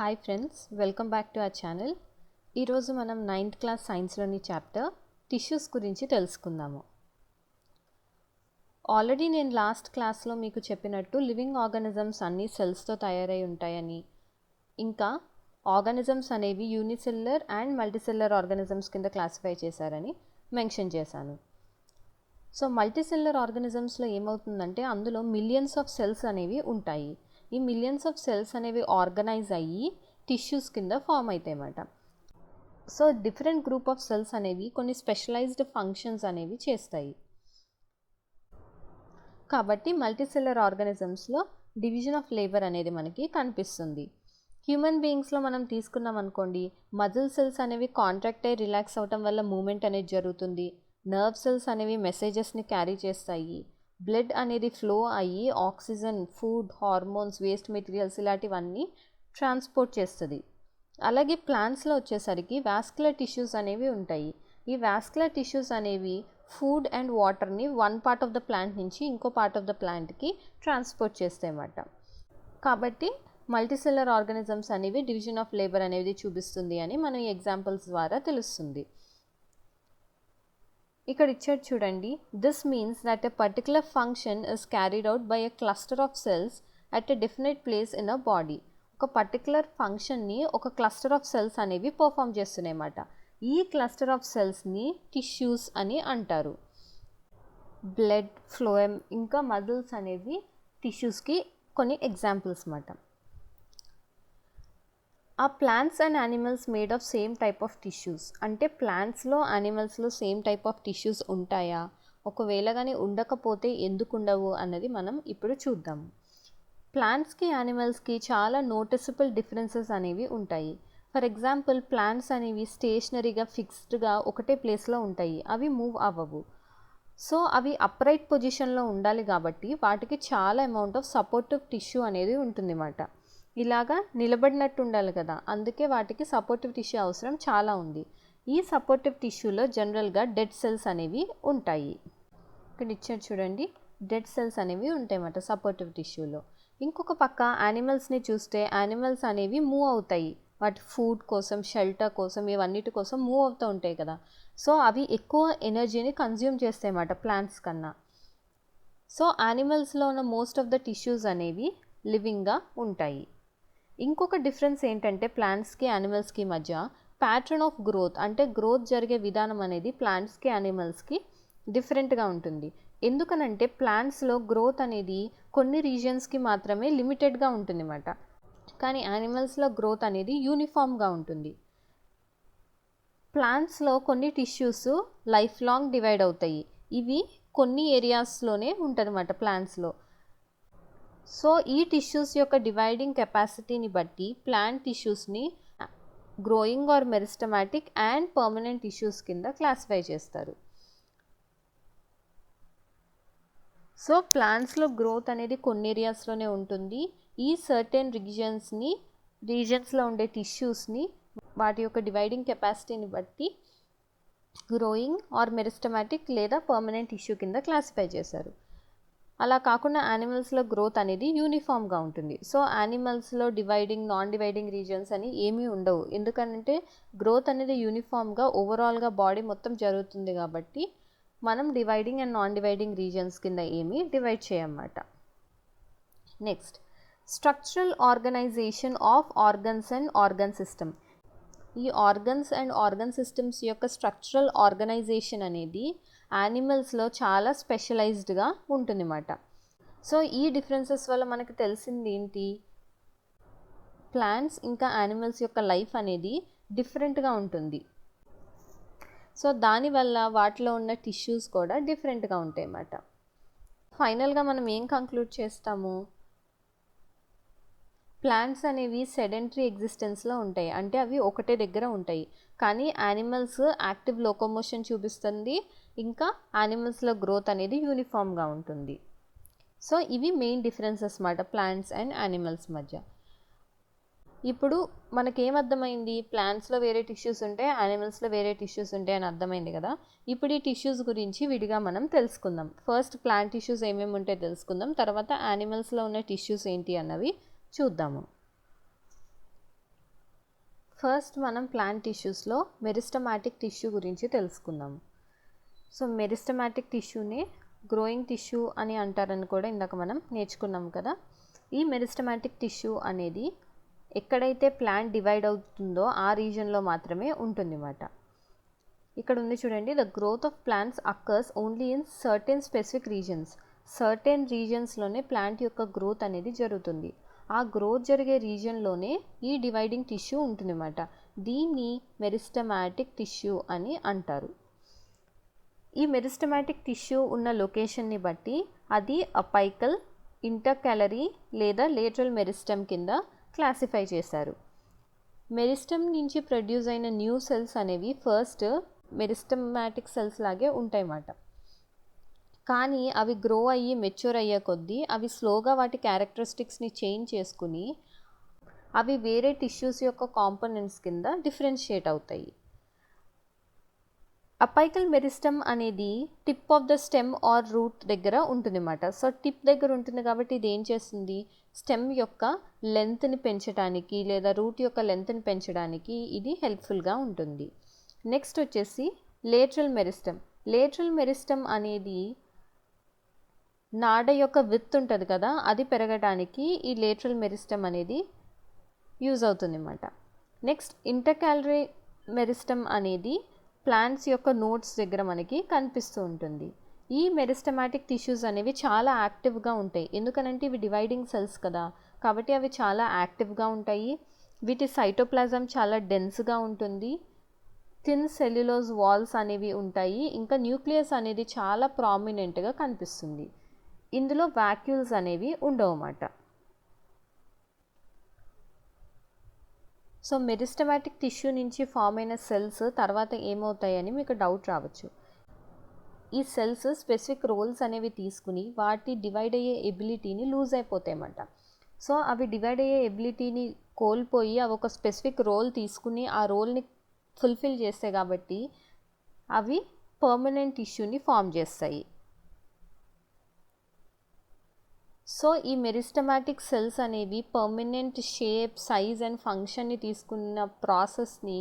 Hi friends, welcome back to our channel. ఈరోజు మనం 9th class సైన్స్లోని chapter tissues గురించి తెలుసుకుందాము. ఆల్రెడీ నేను లాస్ట్ క్లాస్లో మీకు చెప్పినట్టు లివింగ్ ఆర్గానిజమ్స్ అన్నీ సెల్స్తో తయారై ఉంటాయని, ఇంకా ఆర్గానిజమ్స్ అనేవి యూనిసెల్యులర్ అండ్ మల్టీసెల్యులర్ ఆర్గానిజమ్స్ కింద క్లాసిఫై చేశారని మెన్షన్ చేశాను. సో మల్టీసెల్యులర్ ఆర్గానిజమ్స్లో ఏమవుతుందంటే అందులో మిలియన్స్ ఆఫ్ సెల్స్ అనేవి ఉంటాయి. ఈ మిలియన్స్ ఆఫ్ సెల్స్ అనేవి ఆర్గనైజ్ అయ్యి టిష్యూస్ కింద ఫామ్ అవుతాయి అన్నమాట. So different group of cells అనేవి కొన్ని స్పెషలైజ్డ్ ఫంక్షన్స్ అనేవి చేస్తాయి. కాబట్టి మల్టీసెల్యులర్ ఆర్గానిజమ్స్లో డివిజన్ ఆఫ్ లేబర్ అనేది మనకి కనిపిస్తుంది. హ్యూమన్ బీయింగ్స్లో మనం తీసుకున్నాం అనుకోండి, మజిల్ సెల్స్ అనేవి కాంట్రాక్ట్ అయ్యి రిలాక్స్ అవటం వల్ల మూమెంట్ అనేది జరుగుతుంది. నర్వ్ సెల్స్ అనేవి మెసేజెస్ని క్యారీ చేస్తాయి. బ్లడ్ అనేది ఫ్లో అయ్యి oxygen, food, hormones, waste materials ఇలాంటివన్నీ ట్రాన్స్పోర్ట్ చేస్తుంది. అలాగే ప్లాంట్స్లో వచ్చేసరికి వాస్కులర్ టిష్యూస్ అనేవి ఉంటాయి. ఈ వాస్కులర్ టిష్యూస్ అనేవి ఫుడ్ అండ్ వాటర్ని one part of the plant నుంచి ఇంకో పార్ట్ ఆఫ్ ద ప్లాంట్కి ట్రాన్స్పోర్ట్ చేస్తాయి అన్నమాట. కాబట్టి మల్టీసెల్యులర్ ఆర్గానిజమ్స్ అనేవి డివిజన్ ఆఫ్ లేబర్ అనేది చూపిస్తుంది అని మనం ఈ ఎగ్జాంపుల్స్ ద్వారా తెలుస్తుంది. ఇక్కడ ఇచ్చాడు చూడండి. This means that a particular function is carried out by a cluster of cells at a definite place in a body. ఒక పర్టికులర్ ఫంక్షన్ని ఒక క్లస్టర్ ఆఫ్ సెల్స్ అనేవి పర్ఫామ్ చేస్తున్నాయి అన్నమాట. ఈ క్లస్టర్ ఆఫ్ సెల్స్ని టిష్యూస్ అని అంటారు. బ్లడ్, ఫ్లోయమ్ ఇంకా మజిల్స్ అనేవి టిష్యూస్కి కొన్ని ఎగ్జాంపుల్స్ అన్నమాట. ఆ plants and animals made of same type of tissues. అంటే ప్లాంట్స్లో, యానిమల్స్లో సేమ్ టైప్ ఆఫ్ టిష్యూస్ ఉంటాయా, ఒకవేళ కానీ ఉండకపోతే ఎందుకు ఉండవు అన్నది మనం ఇప్పుడు చూద్దాము. ప్లాంట్స్కి, యానిమల్స్కి చాలా నోటిసబుల్ డిఫరెన్సెస్ అనేవి ఉంటాయి. ఫర్ ఎగ్జాంపుల్, ప్లాంట్స్ అనేవి స్టేషనరీగా ఫిక్స్డ్గా ఒకటే ప్లేస్లో ఉంటాయి, అవి మూవ్ అవ్వవు. సో అవి అప్రైట్ పొజిషన్లో ఉండాలి కాబట్టి వాటికి చాలా అమౌంట్ ఆఫ్ సపోర్టివ్ టిష్యూ అనేది ఉంటుంది అన్నమాట. ఇలాగా నిలబడినట్టు ఉండాలి కదా, అందుకే వాటికి సపోర్టివ్ టిష్యూ అవసరం చాలా ఉంది. ఈ సపోర్టివ్ టిష్యూలో జనరల్గా డెడ్ సెల్స్ అనేవి ఉంటాయి. ఇక్కడ ఇచ్చారు చూడండి, డెడ్ సెల్స్ అనేవి ఉంటాయి అన్నమాట సపోర్టివ్ టిష్యూలో. ఇంకొక పక్క యానిమల్స్ని చూస్తే యానిమల్స్ అనేవి మూవ్ అవుతాయి. వాటి ఫుడ్ కోసం, షెల్టర్ కోసం, ఇవన్నిటి కోసం మూవ్ అవుతూ ఉంటాయి కదా. సో అవి ఎక్కువ ఎనర్జీని కన్జ్యూమ్ చేస్తాయి అన్నమాట ప్లాంట్స్ కన్నా. సో యానిమల్స్లో ఉన్న మోస్ట్ ఆఫ్ ద టిష్యూస్ అనేవి లివింగ్గా ఉంటాయి. ఇంకొక డిఫరెన్స్ ఏంటంటే ప్లాంట్స్కి, యానిమల్స్కి మధ్య ప్యాటర్న్ ఆఫ్ గ్రోత్, అంటే గ్రోత్ జరిగే విధానం అనేది ప్లాంట్స్కి, యానిమల్స్కి డిఫరెంట్గా ఉంటుంది. ఎందుకనంటే ప్లాంట్స్లో గ్రోత్ అనేది కొన్ని రీజియన్స్కి మాత్రమే లిమిటెడ్గా ఉంటుంది అన్నమాట. కానీ యానిమల్స్లో గ్రోత్ అనేది యూనిఫామ్గా ఉంటుంది. ప్లాంట్స్లో కొన్ని టిష్యూస్ లైఫ్ లాంగ్ డివైడ్ అవుతాయి. ఇవి కొన్ని ఏరియాస్లోనే ఉంటాయన్నమాట ప్లాంట్స్లో. సో ఈ టిష్యూస్ యొక్క డివైడింగ్ కెపాసిటీని బట్టి ప్లాంట్ టిష్యూస్ని growing or meristematic and permanent tissues కింద క్లాసిఫై చేస్తారు. సో ప్లాంట్స్లో గ్రోత్ అనేది కొన్ని ఏరియాస్లోనే ఉంటుంది. ఈ సర్టెన్ రీజన్స్లో ఉండే టిష్యూస్ని వాటి యొక్క డివైడింగ్ కెపాసిటీని బట్టి గ్రోయింగ్ ఆర్ మెరిస్టమాటిక్ లేదా పర్మనెంట్ టిష్యూ కింద క్లాసిఫై చేశారు. అలా కాకుండా యానిమల్స్లో గ్రోత్ అనేది యూనిఫామ్గా ఉంటుంది. సో యానిమల్స్లో డివైడింగ్, నాన్ డివైడింగ్ రీజన్స్ అని ఏమీ ఉండవు. ఎందుకంటే గ్రోత్ అనేది యూనిఫామ్గా ఓవరాల్గా బాడీ మొత్తం జరుగుతుంది కాబట్టి మనం dividing and non dividing regions కింద ఏమీ డివైడ్ చేయమన్నమాట. Next, structural organisation of organs and organ system. ఈ ఆర్గన్స్ అండ్ ఆర్గన్ సిస్టమ్స్ యొక్క స్ట్రక్చరల్ ఆర్గనైజేషన్ అనేది యానిమల్స్లో చాలా స్పెషలైజ్డ్గా ఉంటుంది అన్నమాట. సో ఈ డిఫరెన్సెస్ వల్ల మనకు తెలిసింది ఏంటి, ప్లాంట్స్ ఇంకా యానిమల్స్ యొక్క లైఫ్ అనేది డిఫరెంట్గా ఉంటుంది. సో దానివల్ల వాటిలో ఉన్న టిష్యూస్ కూడా డిఫరెంట్గా ఉంటాయి అన్నమాట. ఫైనల్గా మనం ఏం కంక్లూడ్ చేస్తాము, ప్లాంట్స్ అనేవి సెడెంటరీ ఎగ్జిస్టెన్స్లో ఉంటాయి, అంటే అవి ఒకటే దగ్గర ఉంటాయి. కానీ యానిమల్స్ యాక్టివ్ లోకోమోషన్ చూపిస్తుంది, ఇంకా యానిమల్స్లో గ్రోత్ అనేది యూనిఫామ్గా ఉంటుంది. సో ఇవి మెయిన్ డిఫరెన్సెస్ అన్నమాట ప్లాంట్స్ అండ్ యానిమల్స్ మధ్య. ఇప్పుడు మనకేమర్థమైంది, ప్లాంట్స్లో వేరే టిష్యూస్ ఉంటాయి, యానిమల్స్లో వేరే టిష్యూస్ ఉంటాయి అని అర్థమైంది కదా. ఇప్పుడు ఈ టిష్యూస్ గురించి విడిగా మనం తెలుసుకుందాం. ఫస్ట్ ప్లాంట్ టిష్యూస్ ఏమేమి ఉంటాయో తెలుసుకుందాం, తర్వాత యానిమల్స్లో ఉన్న టిష్యూస్ ఏంటి అన్నవి చూద్దాము. ఫస్ట్ మనం ప్లాంట్ టిష్యూస్లో మెరిస్టమాటిక్ టిష్యూ గురించి తెలుసుకుందాం. సో మెరిస్టమాటిక్ టిష్యూని గ్రోయింగ్ టిష్యూ అని అంటారని కూడా ఇందాక మనం నేర్చుకున్నాం కదా. ఈ మెరిస్టమాటిక్ టిష్యూ అనేది ఎక్కడైతే ప్లాంట్ డివైడ్ అవుతుందో ఆ రీజన్లో మాత్రమే ఉంటుందన్నమాట. ఇక్కడ ఉంది చూడండి, the growth of plants occurs only in certain specific regions. Certain రీజన్స్లోనే ప్లాంట్ యొక్క గ్రోత్ అనేది జరుగుతుంది. ఆ గ్రోత్ జరిగే రీజన్లోనే ఈ డివైడింగ్ టిష్యూ ఉంటుందన్నమాట. దీన్ని మెరిస్టమాటిక్ టిష్యూ అని అంటారు. ఈ మెరిస్టమాటిక్ టిష్యూ ఉన్న లొకేషన్ని బట్టి అది అపైకల్, ఇంటర్కాలరీ లేదా లేటరల్ మెరిస్టమ్ కింద క్లాసిఫై చేశారు. మెరిస్టమ్ నుంచి ప్రొడ్యూస్ అయిన న్యూ సెల్స్ అనేవి ఫస్ట్ మెరిస్టమాటిక్ సెల్స్ లాగే ఉంటాయన్నమాట. కానీ అవి గ్రో అయ్యి మెచ్యూర్ అయ్యే కొద్దీ అవి స్లోగా వాటి క్యారెక్టరిస్టిక్స్ని చేంజ్ చేసుకుని అవి వేరే టిష్యూస్ యొక్క కాంపోనెంట్స్ కింద డిఫరెన్షియేట్ అవుతాయి. అపైకల్ మెరిస్టమ్ అనేది tip of the stem or root దగ్గర ఉంటుందన్నమాట. సో టిప్ దగ్గర ఉంటుంది కాబట్టి ఇది ఏం చేస్తుంది, స్టెమ్ యొక్క లెంత్ని పెంచడానికి లేదా రూట్ యొక్క లెంత్ని పెంచడానికి ఇది హెల్ప్ఫుల్గా ఉంటుంది. నెక్స్ట్ వచ్చేసి లేటరల్ మెరిస్టమ్. లేటరల్ మెరిస్టమ్ అనేది నాడ యొక్క విత్ ఉంటుంది కదా, అది పెరగడానికి ఈ లేటరల్ మెరిస్టమ్ అనేది యూజ్ అవుతుంది అన్నమాట. నెక్స్ట్ ఇంటర్కాలరీ మెరిస్టమ్ అనేది ప్లాంట్స్ యొక్క నోట్స్ దగ్గర మనకి కనిపిస్తూ ఉంటుంది. ఈ మెరిస్టమాటిక్ టిష్యూస్ అనేవి చాలా యాక్టివ్గా ఉంటాయి. ఎందుకనంటే ఇవి డివైడింగ్ సెల్స్ కదా, కాబట్టి అవి చాలా యాక్టివ్గా ఉంటాయి. వీటి సైటోప్లాజం చాలా డెన్స్గా ఉంటుంది. థిన్ సెల్యులోజ్ వాల్స్ అనేవి ఉంటాయి. ఇంకా న్యూక్లియస్ అనేది చాలా ప్రామినెంట్గా కనిపిస్తుంది. ఇందులో వాక్యూల్స్ అనేవి ఉండవన్నమాట. సో మెరిస్టమాటిక్ టిష్యూ నుంచి ఫామ్ అయిన సెల్స్ తర్వాత ఏమవుతాయని మీకు డౌట్ రావచ్చు. ఈ సెల్స్ స్పెసిఫిక్ రోల్స్ అనేవి తీసుకుని వాటి డివైడ్ అయ్యే ఎబిలిటీని లూజ్ అయిపోతాయి అన్నమాట. సో అవి డివైడ్ అయ్యే ఎబిలిటీని కోల్పోయి అవి ఒక స్పెసిఫిక్ రోల్ తీసుకుని ఆ రోల్ని ఫుల్ఫిల్ చేస్తాయి కాబట్టి అవి పర్మనెంట్ టిష్యూని ఫామ్ చేస్తాయి. సో ఈ మెరిస్టమాటిక్ సెల్స్ అనేవి పర్మనెంట్ షేప్, సైజ్ అండ్ ఫంక్షన్ని తీసుకున్న ప్రాసెస్ని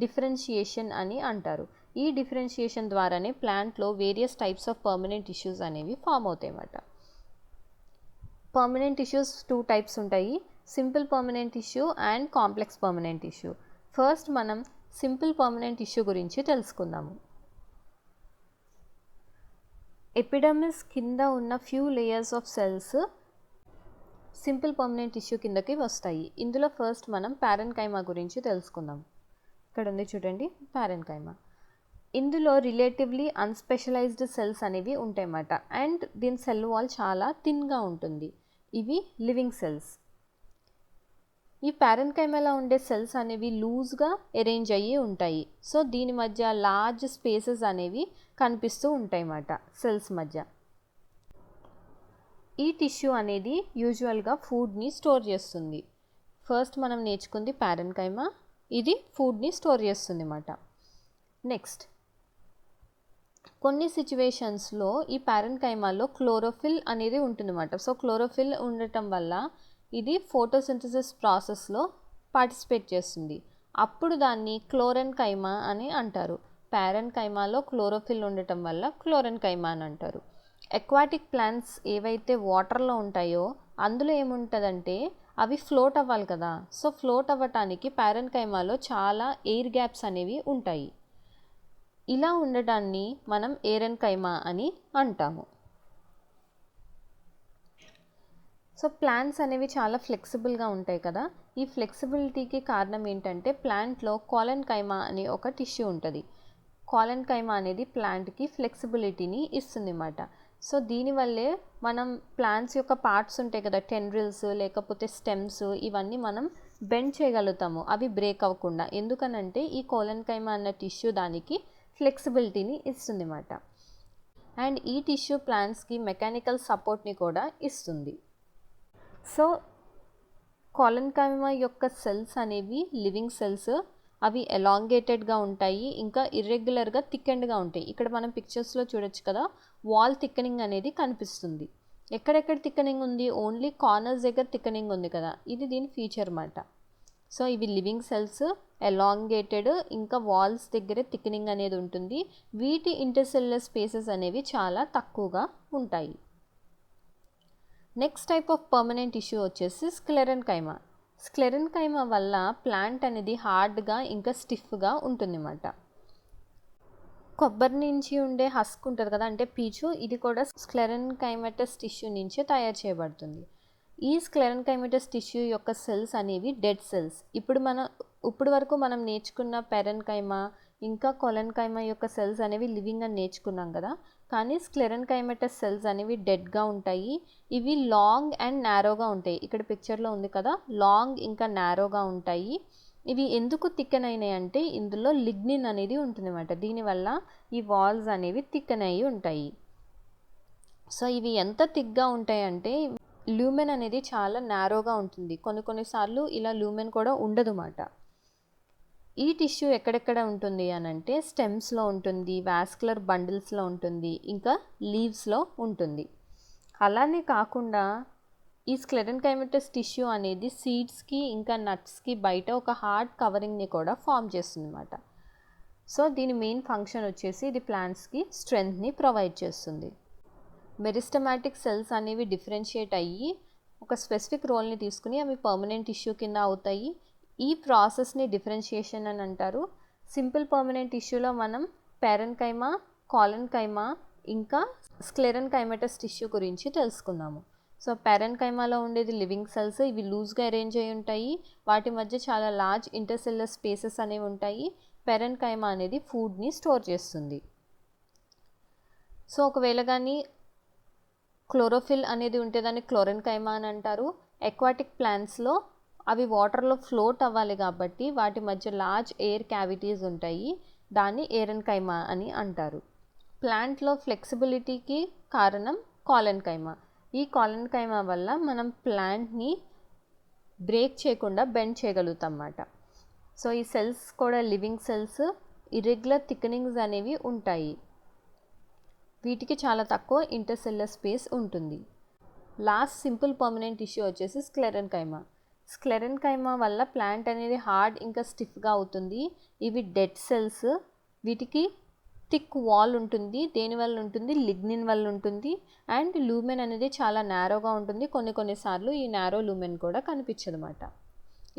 డిఫరెన్షియేషన్ అని అంటారు. ఈ డిఫరెన్షియేషన్ ద్వారానే ప్లాంట్లో various types of permanent tissues అనేవి ఫామ్ అవుతాయి అన్నమాట. పర్మనెంట్ టిష్యూస్ 2 టైప్స్ ఉంటాయి, simple permanent tissue and complex permanent tissue. First మనం సింపుల్ పర్మనెంట్ టిష్యూ గురించి తెలుసుకుందాము. ఎపిడర్మిస్ కింద ఉన్న few layers of cells simple permanent tissue కిందకి వస్తాయి. ఇందులో ఫస్ట్ మనం పారెన్కైమా గురించి తెలుసుకుందాం. ఇక్కడ ఉంది చూడండి, పారెన్కైమా. ఇందులో రిలేటివ్లీ అన్స్పెషలైజ్డ్ సెల్స్ అనేవి ఉంటాయన్నమాట. అండ్ దీని సెల్ వాల్ చాలా థిన్గా ఉంటుంది. ఇవి లివింగ్ సెల్స్. ఈ పారెన్కైమాలో ఉండే సెల్స్ అనేవి లూజ్గా అరేంజ్ అయ్యి ఉంటాయి. సో దీని మధ్య లార్జ్ స్పేసెస్ అనేవి కనిపిస్తూ ఉంటాయి అన్నమాట సెల్స్ మధ్య. ఈ టిష్యూ అనేది యూజువల్గా ఫుడ్ని స్టోర్ చేస్తుంది. ఫస్ట్ మనం నేర్చుకుంది పారెన్కైమా, ఇది ఫుడ్ని స్టోర్ చేస్తుంది అన్నమాట. నెక్స్ట్ కొన్ని సిచ్యువేషన్స్లో ఈ పారెన్కైమాలో క్లోరోఫిల్ అనేది ఉంటుందన్నమాట. సో క్లోరోఫిల్ ఉండటం వల్ల ఇది ఫోటోసింథసిస్ ప్రాసెస్లో పార్టిసిపేట్ చేస్తుంది. అప్పుడు దాన్ని క్లోరెన్కైమా అని అంటారు. పారెన్కైమాలో క్లోరోఫిల్ ఉండటం వల్ల క్లోరెన్కైమా అని అంటారు. ఎక్వాటిక్ ప్లాంట్స్ ఏవైతే వాటర్లో ఉంటాయో అందులో ఏముంటుందంటే అవి ఫ్లోట్ అవ్వాలి కదా. సో ఫ్లోట్ అవ్వటానికి పారెన్కైమాలో చాలా ఎయిర్ గ్యాప్స్ అనేవి ఉంటాయి. ఇలా ఉండడాన్ని మనం ఏరెన్కైమా అని అంటాము. సో ప్లాంట్స్ అనేవి చాలా ఫ్లెక్సిబుల్గా ఉంటాయి కదా. ఈ ఫ్లెక్సిబిలిటీకి కారణం ఏంటంటే ప్లాంట్లో కోలెన్కైమా అనే ఒక టిష్యూ ఉంటుంది. కోలెన్కైమా అనేది ప్లాంట్కి ఫ్లెక్సిబిలిటీని ఇస్తుంది అన్నమాట. సో దీనివల్లే మనం ప్లాంట్స్ యొక్క పార్ట్స్ ఉంటాయి కదా, టెండ్రిల్స్ లేకపోతే స్టెమ్స్, ఇవన్నీ మనం బెండ్ చేయగలుగుతాము అవి బ్రేక్ అవ్వకుండా. ఎందుకనంటే ఈ కోలెన్కైమా అన్న టిష్యూ దానికి ఫ్లెక్సిబిలిటీని ఇస్తుంది అన్నమాట. అండ్ ఈ టిష్యూ ప్లాంట్స్కి మెకానికల్ సపోర్ట్ని కూడా ఇస్తుంది. సో కోలెన్కైమా యొక్క సెల్స్ అనేవి లివింగ్ సెల్స్. అవి ఎలాంగేటెడ్గా ఉంటాయి, ఇంకా ఇర్రెగ్యులర్గా థిక్కెండ్గా ఉంటాయి. ఇక్కడ మనం పిక్చర్స్లో చూడొచ్చు కదా, వాల్ థిక్కెనింగ్ అనేది కనిపిస్తుంది. ఎక్కడెక్కడ థిక్కెనింగ్ ఉంది, ఓన్లీ కార్నర్స్ దగ్గర థిక్కెనింగ్ ఉంది కదా, ఇది దీని ఫీచర్ అన్నమాట. సో ఇవి లివింగ్ సెల్స్, ఎలాంగేటెడ్, ఇంకా వాల్స్ దగ్గర థిక్నింగ్ అనేది ఉంటుంది. వీటి ఇంటర్సెల్యులర్ స్పేసెస్ అనేవి చాలా తక్కువగా ఉంటాయి. Next type of permanent tissue వచ్చేసి స్క్లెరెన్కైమా. స్క్లెరెన్కైమా వల్ల ప్లాంట్ అనేది హార్డ్గా ఇంకా స్టిఫ్గా ఉంటుందన్నమాట. కొబ్బరి నుంచి ఉండే హస్క్ ఉంటుంది కదా, అంటే పీచు, ఇది కూడా స్క్లెరెన్కైమటస్ టిష్యూ నుంచి తయారు చేయబడుతుంది. ఈ స్క్లెరెన్కైమటస్ టిష్యూ యొక్క సెల్స్ అనేవి డెడ్ సెల్స్. ఇప్పుడు వరకు మనం నేర్చుకున్న పెరెన్కైమా ఇంకా కొలెన్కైమా యొక్క సెల్స్ అనేవి లివింగ్ అని నేర్చుకున్నాం కదా, కానీ స్క్లెరెన్కైమటస్ సెల్స్ అనేవి డెడ్గా ఉంటాయి. ఇవి లాంగ్ అండ్ నారోగా ఉంటాయి. ఇక్కడ పిక్చర్లో ఉంది కదా, లాంగ్ ఇంకా నారోగా ఉంటాయి. ఇవి ఎందుకు థికెన్ అయినాయి అంటే ఇందులో లిగ్నిన్ అనేది ఉంటుందన్నమాట. దీనివల్ల ఈ వాల్స్ అనేవి థికెన్ అయ్యి ఉంటాయి. సో ఇవి ఎంత థిక్గా ఉంటాయి అంటే లూమెన్ అనేది చాలా నారోగా ఉంటుంది. కొన్నిసార్లు ఇలా లూమెన్ కూడా ఉండదు అన్నమాట. ఈ టిష్యూ ఎక్కడెక్కడ ఉంటుంది అని అంటే స్టెమ్స్లో ఉంటుంది, వాస్కులర్ బండిల్స్లో ఉంటుంది, ఇంకా లీవ్స్లో ఉంటుంది. అలానే కాకుండా ఈ స్క్లెరెన్కైమటస్ టిష్యూ అనేది సీడ్స్కి ఇంకా నట్స్కి బయట ఒక హార్డ్ కవరింగ్ని కూడా ఫామ్ చేస్తుంది అన్నమాట. సో దీని మెయిన్ ఫంక్షన్ వచ్చేసి ఇది ప్లాంట్స్కి స్ట్రెంగ్త్ని ప్రొవైడ్ చేస్తుంది. మెరిస్టమాటిక్ సెల్స్ అనేవి డిఫరెన్షియేట్ అయ్యి ఒక స్పెసిఫిక్ రోల్ని తీసుకుని అవి పర్మనెంట్ టిష్యూ కింద అవుతాయి. ఈ ప్రాసెస్ని డిఫరెన్షియేషన్ అని అంటారు. సింపుల్ పర్మనెంట్ టిష్యూలో మనం పెరెన్కైమా, కొలెన్కైమా ఇంకా స్క్లెరెన్కైమటస్ టిష్యూ గురించి తెలుసుకున్నాము. సో పెరెన్కైమాలో ఉండేది లివింగ్ సెల్స్. ఇవి లూజ్గా అరేంజ్ అయి ఉంటాయి. వాటి మధ్య చాలా లార్జ్ ఇంటర్సెల్యులర్ స్పేసెస్ అనేవి ఉంటాయి. పెరెన్కైమా అనేది ఫుడ్ని స్టోర్ చేస్తుంది. సో ఒకవేళ కానీ క్లోరోఫిల్ అనేది ఉంటే దాన్ని క్లోరెన్కైమా అని అంటారు. ఎక్వాటిక్ ప్లాంట్స్లో అవి వాటర్లో ఫ్లోట్ అవ్వాలి కాబట్టి వాటి మధ్య లార్జ్ ఎయిర్ క్యావిటీస్ ఉంటాయి. దాన్ని ఏరెన్కైమా అని అంటారు. ప్లాంట్లో ఫ్లెక్సిబిలిటీకి కారణం కొలెన్కైమా. ఈ కొలెన్కైమా వల్ల మనం ప్లాంట్ని బ్రేక్ చేయకుండా బెండ్ చేయగలుగుతాం అన్నమాట. సో ఈ సెల్స్ కూడా లివింగ్ సెల్స్. ఇర్రెగ్యులర్ థిక్నింగ్స్ అనేవి ఉంటాయి. వీటికి చాలా తక్కువ ఇంటర్సెల్యులర్ స్పేస్ ఉంటుంది. లాస్ట్ సింపుల్ పర్మనెంట్ టిష్యూ వచ్చేసి స్క్లెరెన్కైమా. స్క్లెరెన్కైమా వల్ల ప్లాంట్ అనేది హార్డ్ ఇంకా స్టిఫ్గా అవుతుంది. ఇవి డెడ్ సెల్స్. వీటికి థిక్ వాల్ ఉంటుంది. దేనివల్ల ఉంటుంది? లిగ్నిన్ వల్ల ఉంటుంది. అండ్ లూమెన్ అనేది చాలా నారోగా ఉంటుంది. కొన్నిసార్లు ఈ నారో లూమెన్ కూడా కనిపించదు అన్నమాట.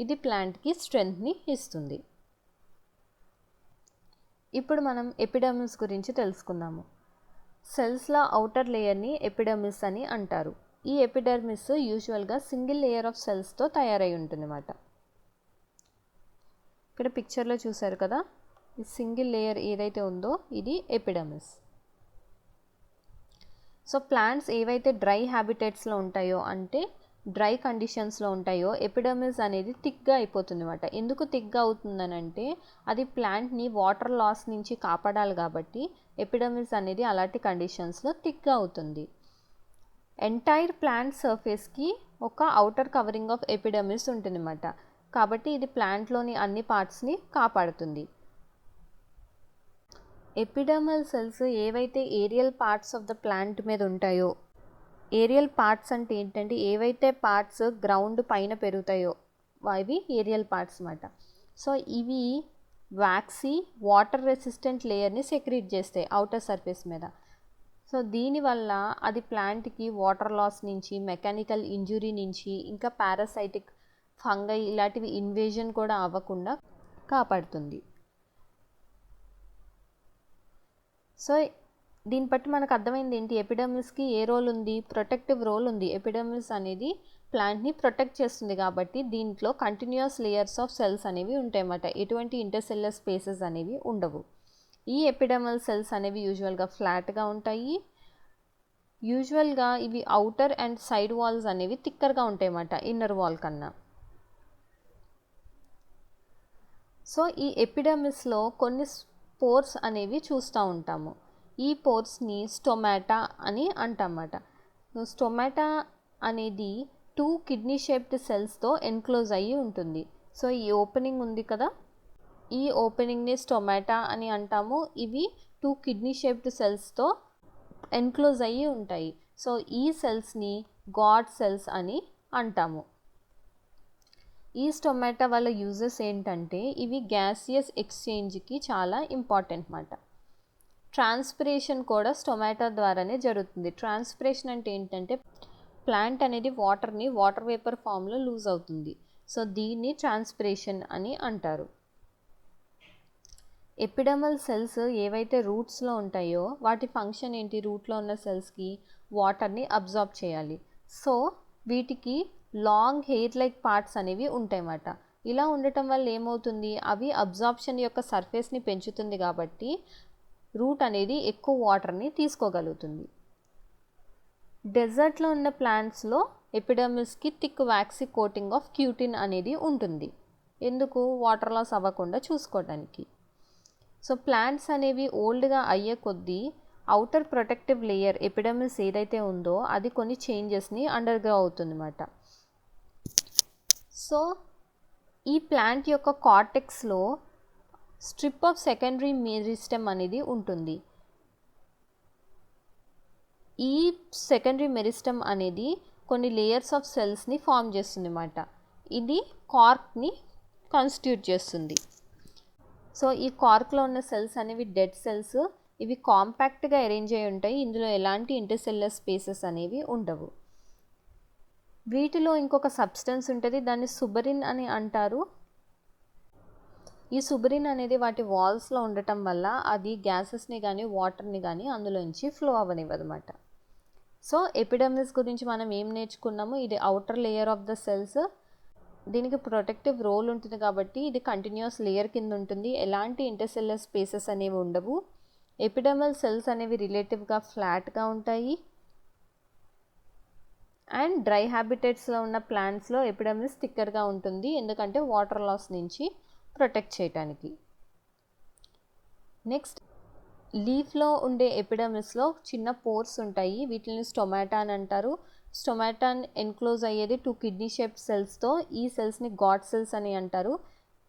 ఇది ప్లాంట్కి స్ట్రెంగ్త్ని ఇస్తుంది. ఇప్పుడు మనం ఎపిడర్మిస్ గురించి తెలుసుకుందాము. సెల్స్లో అవుటర్ లేయర్ని ఎపిడర్మిస్ అని అంటారు. ఈ ఎపిడర్మిస్ యూజువల్గా సింగిల్ లేయర్ ఆఫ్ సెల్స్తో తయారై ఉంటుంది అన్నమాట. ఇక్కడ పిక్చర్లో చూసారు కదా, ఈ సింగిల్ లేయర్ ఏదైతే ఉందో ఇది ఎపిడర్మిస్. సో ప్లాంట్స్ ఏవైతే డ్రై హ్యాబిటేట్స్లో ఉంటాయో, అంటే డ్రై కండిషన్స్లో ఉంటాయో, ఎపిడర్మిస్ అనేది థిక్గా అయిపోతుంది అన్నమాట. ఎందుకు థిక్గా అవుతుందనంటే అది ప్లాంట్ని వాటర్ లాస్ నుంచి కాపాడాలి కాబట్టి ఎపిడర్మిస్ అనేది అలాంటి కండిషన్స్లో థిక్గా అవుతుంది. ఎంటైర్ ప్లాంట్ సర్ఫేస్కి ఒక అవుటర్ కవరింగ్ ఆఫ్ ఎపిడర్మిస్ ఉంటుందన్నమాట. కాబట్టి ఇది ప్లాంట్లోని అన్ని పార్ట్స్ని కాపాడుతుంది. ఎపిడర్మల్ సెల్స్ ఏవైతే aerial parts of the plant మీద ఉంటాయో, ఏరియల్ పార్ట్స్ అంటే ఏంటంటే ఏవైతే పార్ట్స్ గ్రౌండ్ పైన పెరుగుతాయో అవి ఏరియల్ పార్ట్స్ అన్నమాట. సో ఇవి వ్యాక్సీ వాటర్ రెసిస్టెంట్ లేయర్ని సెక్రీట్ చేస్తాయి అవుటర్ సర్ఫేస్ మీద. సో దీనివల్ల అది ప్లాంట్కి వాటర్ లాస్ నుంచి, మెకానికల్ ఇంజురీ నుంచి, ఇంకా పారాసైటిక్ ఫంగై ఇలాంటివి ఇన్వేజన్ కూడా అవ్వకుండా కాపాడుతుంది. సో దీన్ని బట్టి మనకు అర్థమైంది ఏంటి, ఎపిడర్మిస్కి ఏ రోల్ ఉంది? ప్రొటెక్టివ్ రోల్ ఉంది. ఎపిడర్మిస్ అనేది ప్లాంట్ని ప్రొటెక్ట్ చేస్తుంది కాబట్టి దీంట్లో కంటిన్యూస్ లేయర్స్ ఆఫ్ సెల్స్ అనేవి ఉంటాయన్నమాట. ఎటువంటి ఇంటర్సెల్యులర్ స్పేసెస్ అనేవి ఉండవు. ఈ ఎపిడర్మల్ సెల్స్ అనేవి యూజువల్గా ఫ్లాట్గా ఉంటాయి. యూజువల్గా ఇవి అవుటర్ అండ్ సైడ్ వాల్స్ అనేవి థిక్కర్గా ఉంటాయి అన్నమాట ఇన్నర్ వాల్ కన్నా. సో ఈ ఎపిడర్మిస్లో కొన్ని పోర్స్ అనేవి చూస్తూ ఉంటాము. ఈ పోర్స్ని స్టొమాటా అని అంటామన్నమాట. స్టొమాటా అనేది 2 కిడ్నీ షేప్డ్ సెల్స్తో ఎన్క్లోజ్ అయ్యి ఉంటుంది. సో ఈ ఓపెనింగ్ ఉంది కదా, ఈ ఓపెనింగ్ని స్టొమాటా అని అంటాము. ఇవి 2 కిడ్నీ షేప్డ్ సెల్స్తో ఎన్క్లోజ్ అయ్యి ఉంటాయి. సో ఈ సెల్స్ని గాడ్ సెల్స్ అని అంటాము. ఈ స్టొమాటా వల్ల యూజెస్ ఏంటంటే ఇవి గ్యాసియస్ ఎక్స్చేంజ్కి చాలా ఇంపార్టెంట్ మాట. ట్రాన్స్పిరేషన్ కూడా స్టొమాటా ద్వారానే జరుగుతుంది. ట్రాన్స్పిరేషన్ అంటే ఏంటంటే ప్లాంట్ అనేది వాటర్ వేపర్ ఫామ్లో లూజ్ అవుతుంది. సో దీన్ని ట్రాన్స్పిరేషన్ అని అంటారు. ఎపిడర్మల్ సెల్స్ ఏవైతే రూట్స్లో ఉంటాయో వాటి ఫంక్షన్ ఏంటి, రూట్లో ఉన్న సెల్స్కి వాటర్ని అబ్జార్బ్ చేయాలి. సో వీటికి లాంగ్ హెయిర్ లైక్ పార్ట్స్ అనేవి ఉంటాయన్నమాట. ఇలా ఉండటం వల్ల ఏమవుతుంది, అవి అబ్జార్ప్షన్ యొక్క సర్ఫేస్ని పెంచుతుంది కాబట్టి రూట్ అనేది ఎక్కువ వాటర్ని తీసుకోగలుగుతుంది. డెజర్ట్లో ఉన్న ప్లాంట్స్లో ఎపిడర్మిస్కి thick waxy coating of cutin అనేది ఉంటుంది. ఎందుకు, వాటర్ లాస్ అవ్వకుండా చూసుకోవడానికి. సో ప్లాంట్స్ అనేవి ఓల్డ్గా అయ్యే కొద్దీ అవుటర్ ప్రొటెక్టివ్ లేయర్ ఎపిడర్మిస్ ఏదైతే ఉందో అది కొన్ని చేంజెస్ని అండర్గో అవుతుందన్నమాట. సో ఈ ప్లాంట్ యొక్క కార్టెక్స్లో స్ట్రిప్ ఆఫ్ సెకండరీ మెరిస్టెమ్ అనేది ఉంటుంది. ఈ సెకండరీ మెరిస్టెమ్ అనేది కొన్ని లేయర్స్ ఆఫ్ సెల్స్ని ఫామ్ చేస్తుంది అన్నమాట. ఇది కార్క్ని కాన్స్టిట్యూట్ చేస్తుంది. సో ఈ కార్క్లో ఉన్న సెల్స్ అనేవి డెడ్ సెల్స్. ఇవి కాంపాక్ట్గా అరేంజ్ అయి ఉంటాయి. ఇందులో ఎలాంటి ఇంటర్సెల్యులర్ స్పేసెస్ అనేవి ఉండవు. వీటిలో ఇంకొక సబ్స్టెన్స్ ఉంటుంది, దాన్ని సుబరిన్ అని అంటారు. ఈ సుబరిన్ అనేది వాటి వాల్స్లో ఉండటం వల్ల అది గ్యాసెస్ని కానీ వాటర్ని కానీ అందులోంచి ఫ్లో అవ్వనివ్వదన్నమాట. సో ఎపిడర్మిస్ గురించి మనం ఏం నేర్చుకున్నాము, ఇది outer layer of the cells. దీనికి ప్రొటెక్టివ్ రోల్ ఉంటుంది కాబట్టి ఇది కంటిన్యూస్ లేయర్ కింద ఉంటుంది. ఎలాంటి ఇంటర్సెల్యులర్ స్పేసెస్ అనేవి ఉండవు. ఎపిడర్మల్ సెల్స్ అనేవి రిలేటివ్గా ఫ్లాట్గా ఉంటాయి. అండ్ డ్రై హ్యాబిటేట్స్లో ఉన్న ప్లాంట్స్లో ఎపిడర్మిస్ థిక్కర్గా ఉంటుంది, ఎందుకంటే వాటర్ లాస్ నుంచి ప్రొటెక్ట్ చేయడానికి. నెక్స్ట్, లీఫ్లో ఉండే ఎపిడర్మిస్లో చిన్న పోర్స్ ఉంటాయి. వీటిని స్టొమాటా అని అంటారు. స్టొమాటా ఎన్క్లోజ్ అయ్యేది 2 కిడ్నీ షేప్డ్ సెల్స్తో. ఈ సెల్స్ని గాడ్ సెల్స్ అని అంటారు.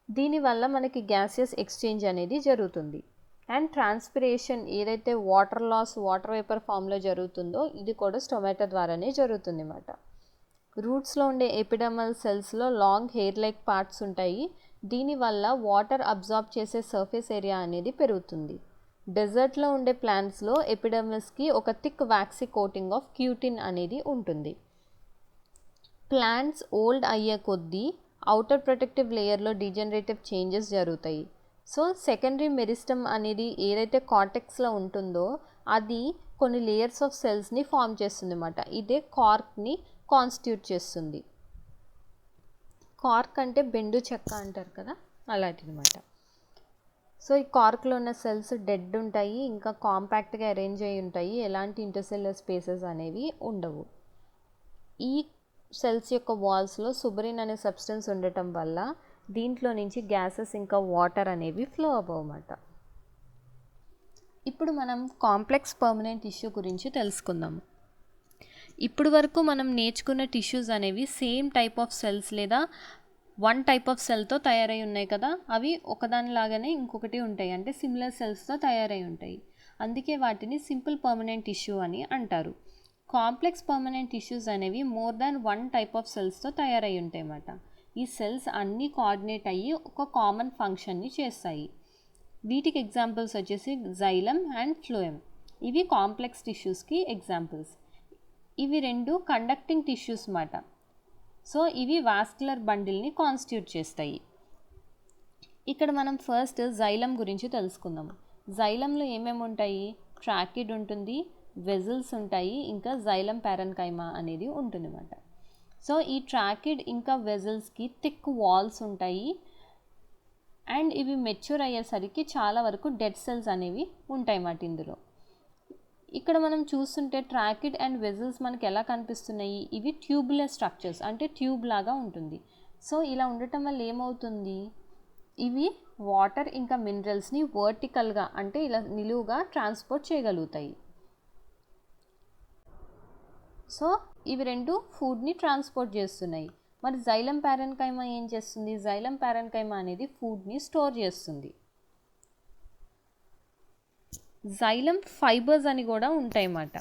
దీనివల్ల మనకి గ్యాసియస్ ఎక్స్చేంజ్ అనేది జరుగుతుంది. అండ్ ట్రాన్స్పిరేషన్ ఏదైతే వాటర్ వేపర్ ఫామ్లో జరుగుతుందో ఇది కూడా స్టొమాటా ద్వారానే జరుగుతుంది అన్నమాట. రూట్స్లో ఉండే ఎపిడర్మల్ సెల్స్లో లాంగ్ హెయిర్ లైక్ పార్ట్స్ ఉంటాయి. దీనివల్ల వాటర్ అబ్జార్బ్ చేసే సర్ఫేస్ ఏరియా అనేది పెరుగుతుంది. డెజర్ట్లో ఉండే ప్లాంట్స్లో ఎపిడర్మిస్కి ఒక thick waxy coating of cutin అనేది ఉంటుంది. ప్లాంట్స్ ఓల్డ్ అయ్యే కొద్దీ అవుటర్ ప్రొటెక్టివ్ లేయర్లో డీజనరేటివ్ చేంజెస్ జరుగుతాయి. సో సెకండరీ మెరిస్టమ్ అనేది ఏదైతే కార్టెక్స్లో ఉంటుందో అది కొన్ని లేయర్స్ ఆఫ్ సెల్స్ని ఫామ్ చేస్తుంది అన్నమాట. ఇదే కార్క్ని కాన్స్టిట్యూట్ చేస్తుంది. కార్క్ అంటే బెండు చెక్క అంటారు కదా, అలాంటిదన్నమాట. సో ఈ కార్క్లో ఉన్న సెల్స్ డెడ్ ఉంటాయి, ఇంకా కాంపాక్ట్గా అరేంజ్ అయి ఉంటాయి. ఎలాంటి ఇంటర్సెల్యులర్ స్పేసెస్ అనేవి ఉండవు. ఈ సెల్స్ యొక్క వాల్స్లో సుబరిన్ అనే సబ్స్టెన్స్ ఉండటం వల్ల దీంట్లో నుంచి గ్యాసెస్ ఇంకా వాటర్ అనేవి ఫ్లో అవ్వమాట. ఇప్పుడు మనం కాంప్లెక్స్ పర్మనెంట్ టిష్యూ గురించి తెలుసుకుందాము. ఇప్పుడు వరకు మనం నేర్చుకున్న టిష్యూస్ అనేవి సేమ్ టైప్ ఆఫ్ సెల్స్ లేదా వన్ టైప్ ఆఫ్ సెల్తో తయారై ఉన్నాయి కదా, అవి ఒకదానిలాగానే ఇంకొకటి ఉంటాయి, అంటే సిమిలర్ సెల్స్తో తయారై ఉంటాయి. అందుకే వాటిని సింపుల్ పర్మనెంట్ టిష్యూ అని అంటారు. కాంప్లెక్స్ పర్మనెంట్ టిష్యూస్ అనేవి more than one type of సెల్స్తో తయారై ఉంటాయి అన్నమాట. ఈ సెల్స్ అన్నీ కోఆర్డినేట్ అయ్యి ఒక కామన్ ఫంక్షన్ని చేస్తాయి. వీటికి ఎగ్జాంపుల్స్ వచ్చేసి జైలం అండ్ ఫ్లోయమ్. ఇవి కాంప్లెక్స్ టిష్యూస్కి ఎగ్జాంపుల్స్. ఇవి రెండు కండక్టింగ్ టిష్యూస్ అన్నమాట. సో ఇవి వాస్కులర్ బండిల్ని కాన్స్టిట్యూట్ చేస్తాయి. ఇక్కడ మనం ఫస్ట్ జైలం గురించి తెలుసుకుందాం. జైలంలో ఏమేమి ఉంటాయి, ట్రాకిడ్ ఉంటుంది, వెజల్స్ ఉంటాయి, ఇంకా జైలం పారెన్కైమా అనేది ఉంటుంది అన్నమాట. సో ఈ ట్రాకిడ్ ఇంకా వెజల్స్కి థిక్ వాల్స్ ఉంటాయి. అండ్ ఇవి మెచ్యూర్ అయ్యేసరికి చాలా వరకు డెడ్ సెల్స్ అనేవి ఉంటాయి అన్నమాట ఇందులో. ఇక్కడ మనం చూస్తుంటే ట్రాకిడ్ అండ్ వెజల్స్ మనకి ఎలా కనిపిస్తున్నాయి, ఇవి ట్యూబులర్ స్ట్రక్చర్స్, అంటే ట్యూబ్ లాగా ఉంటుంది. సో ఇలా ఉండటం వల్ల ఏమవుతుంది, ఇవి వాటర్ ఇంకా మినరల్స్ని వర్టికల్గా అంటే ఇలా నిలువుగా ట్రాన్స్పోర్ట్ చేయగలుగుతాయి. సో ఇవి రెండు ఫుడ్ని ట్రాన్స్పోర్ట్ చేస్తున్నాయి. మరి జైలం పారెన్కైమా ఏం చేస్తుంది, జైలం పారెన్కైమా అనేది ఫుడ్ని స్టోర్ చేస్తుంది. జైలం ఫైబర్స్ అని కూడా ఉంటాయి అన్నమాట.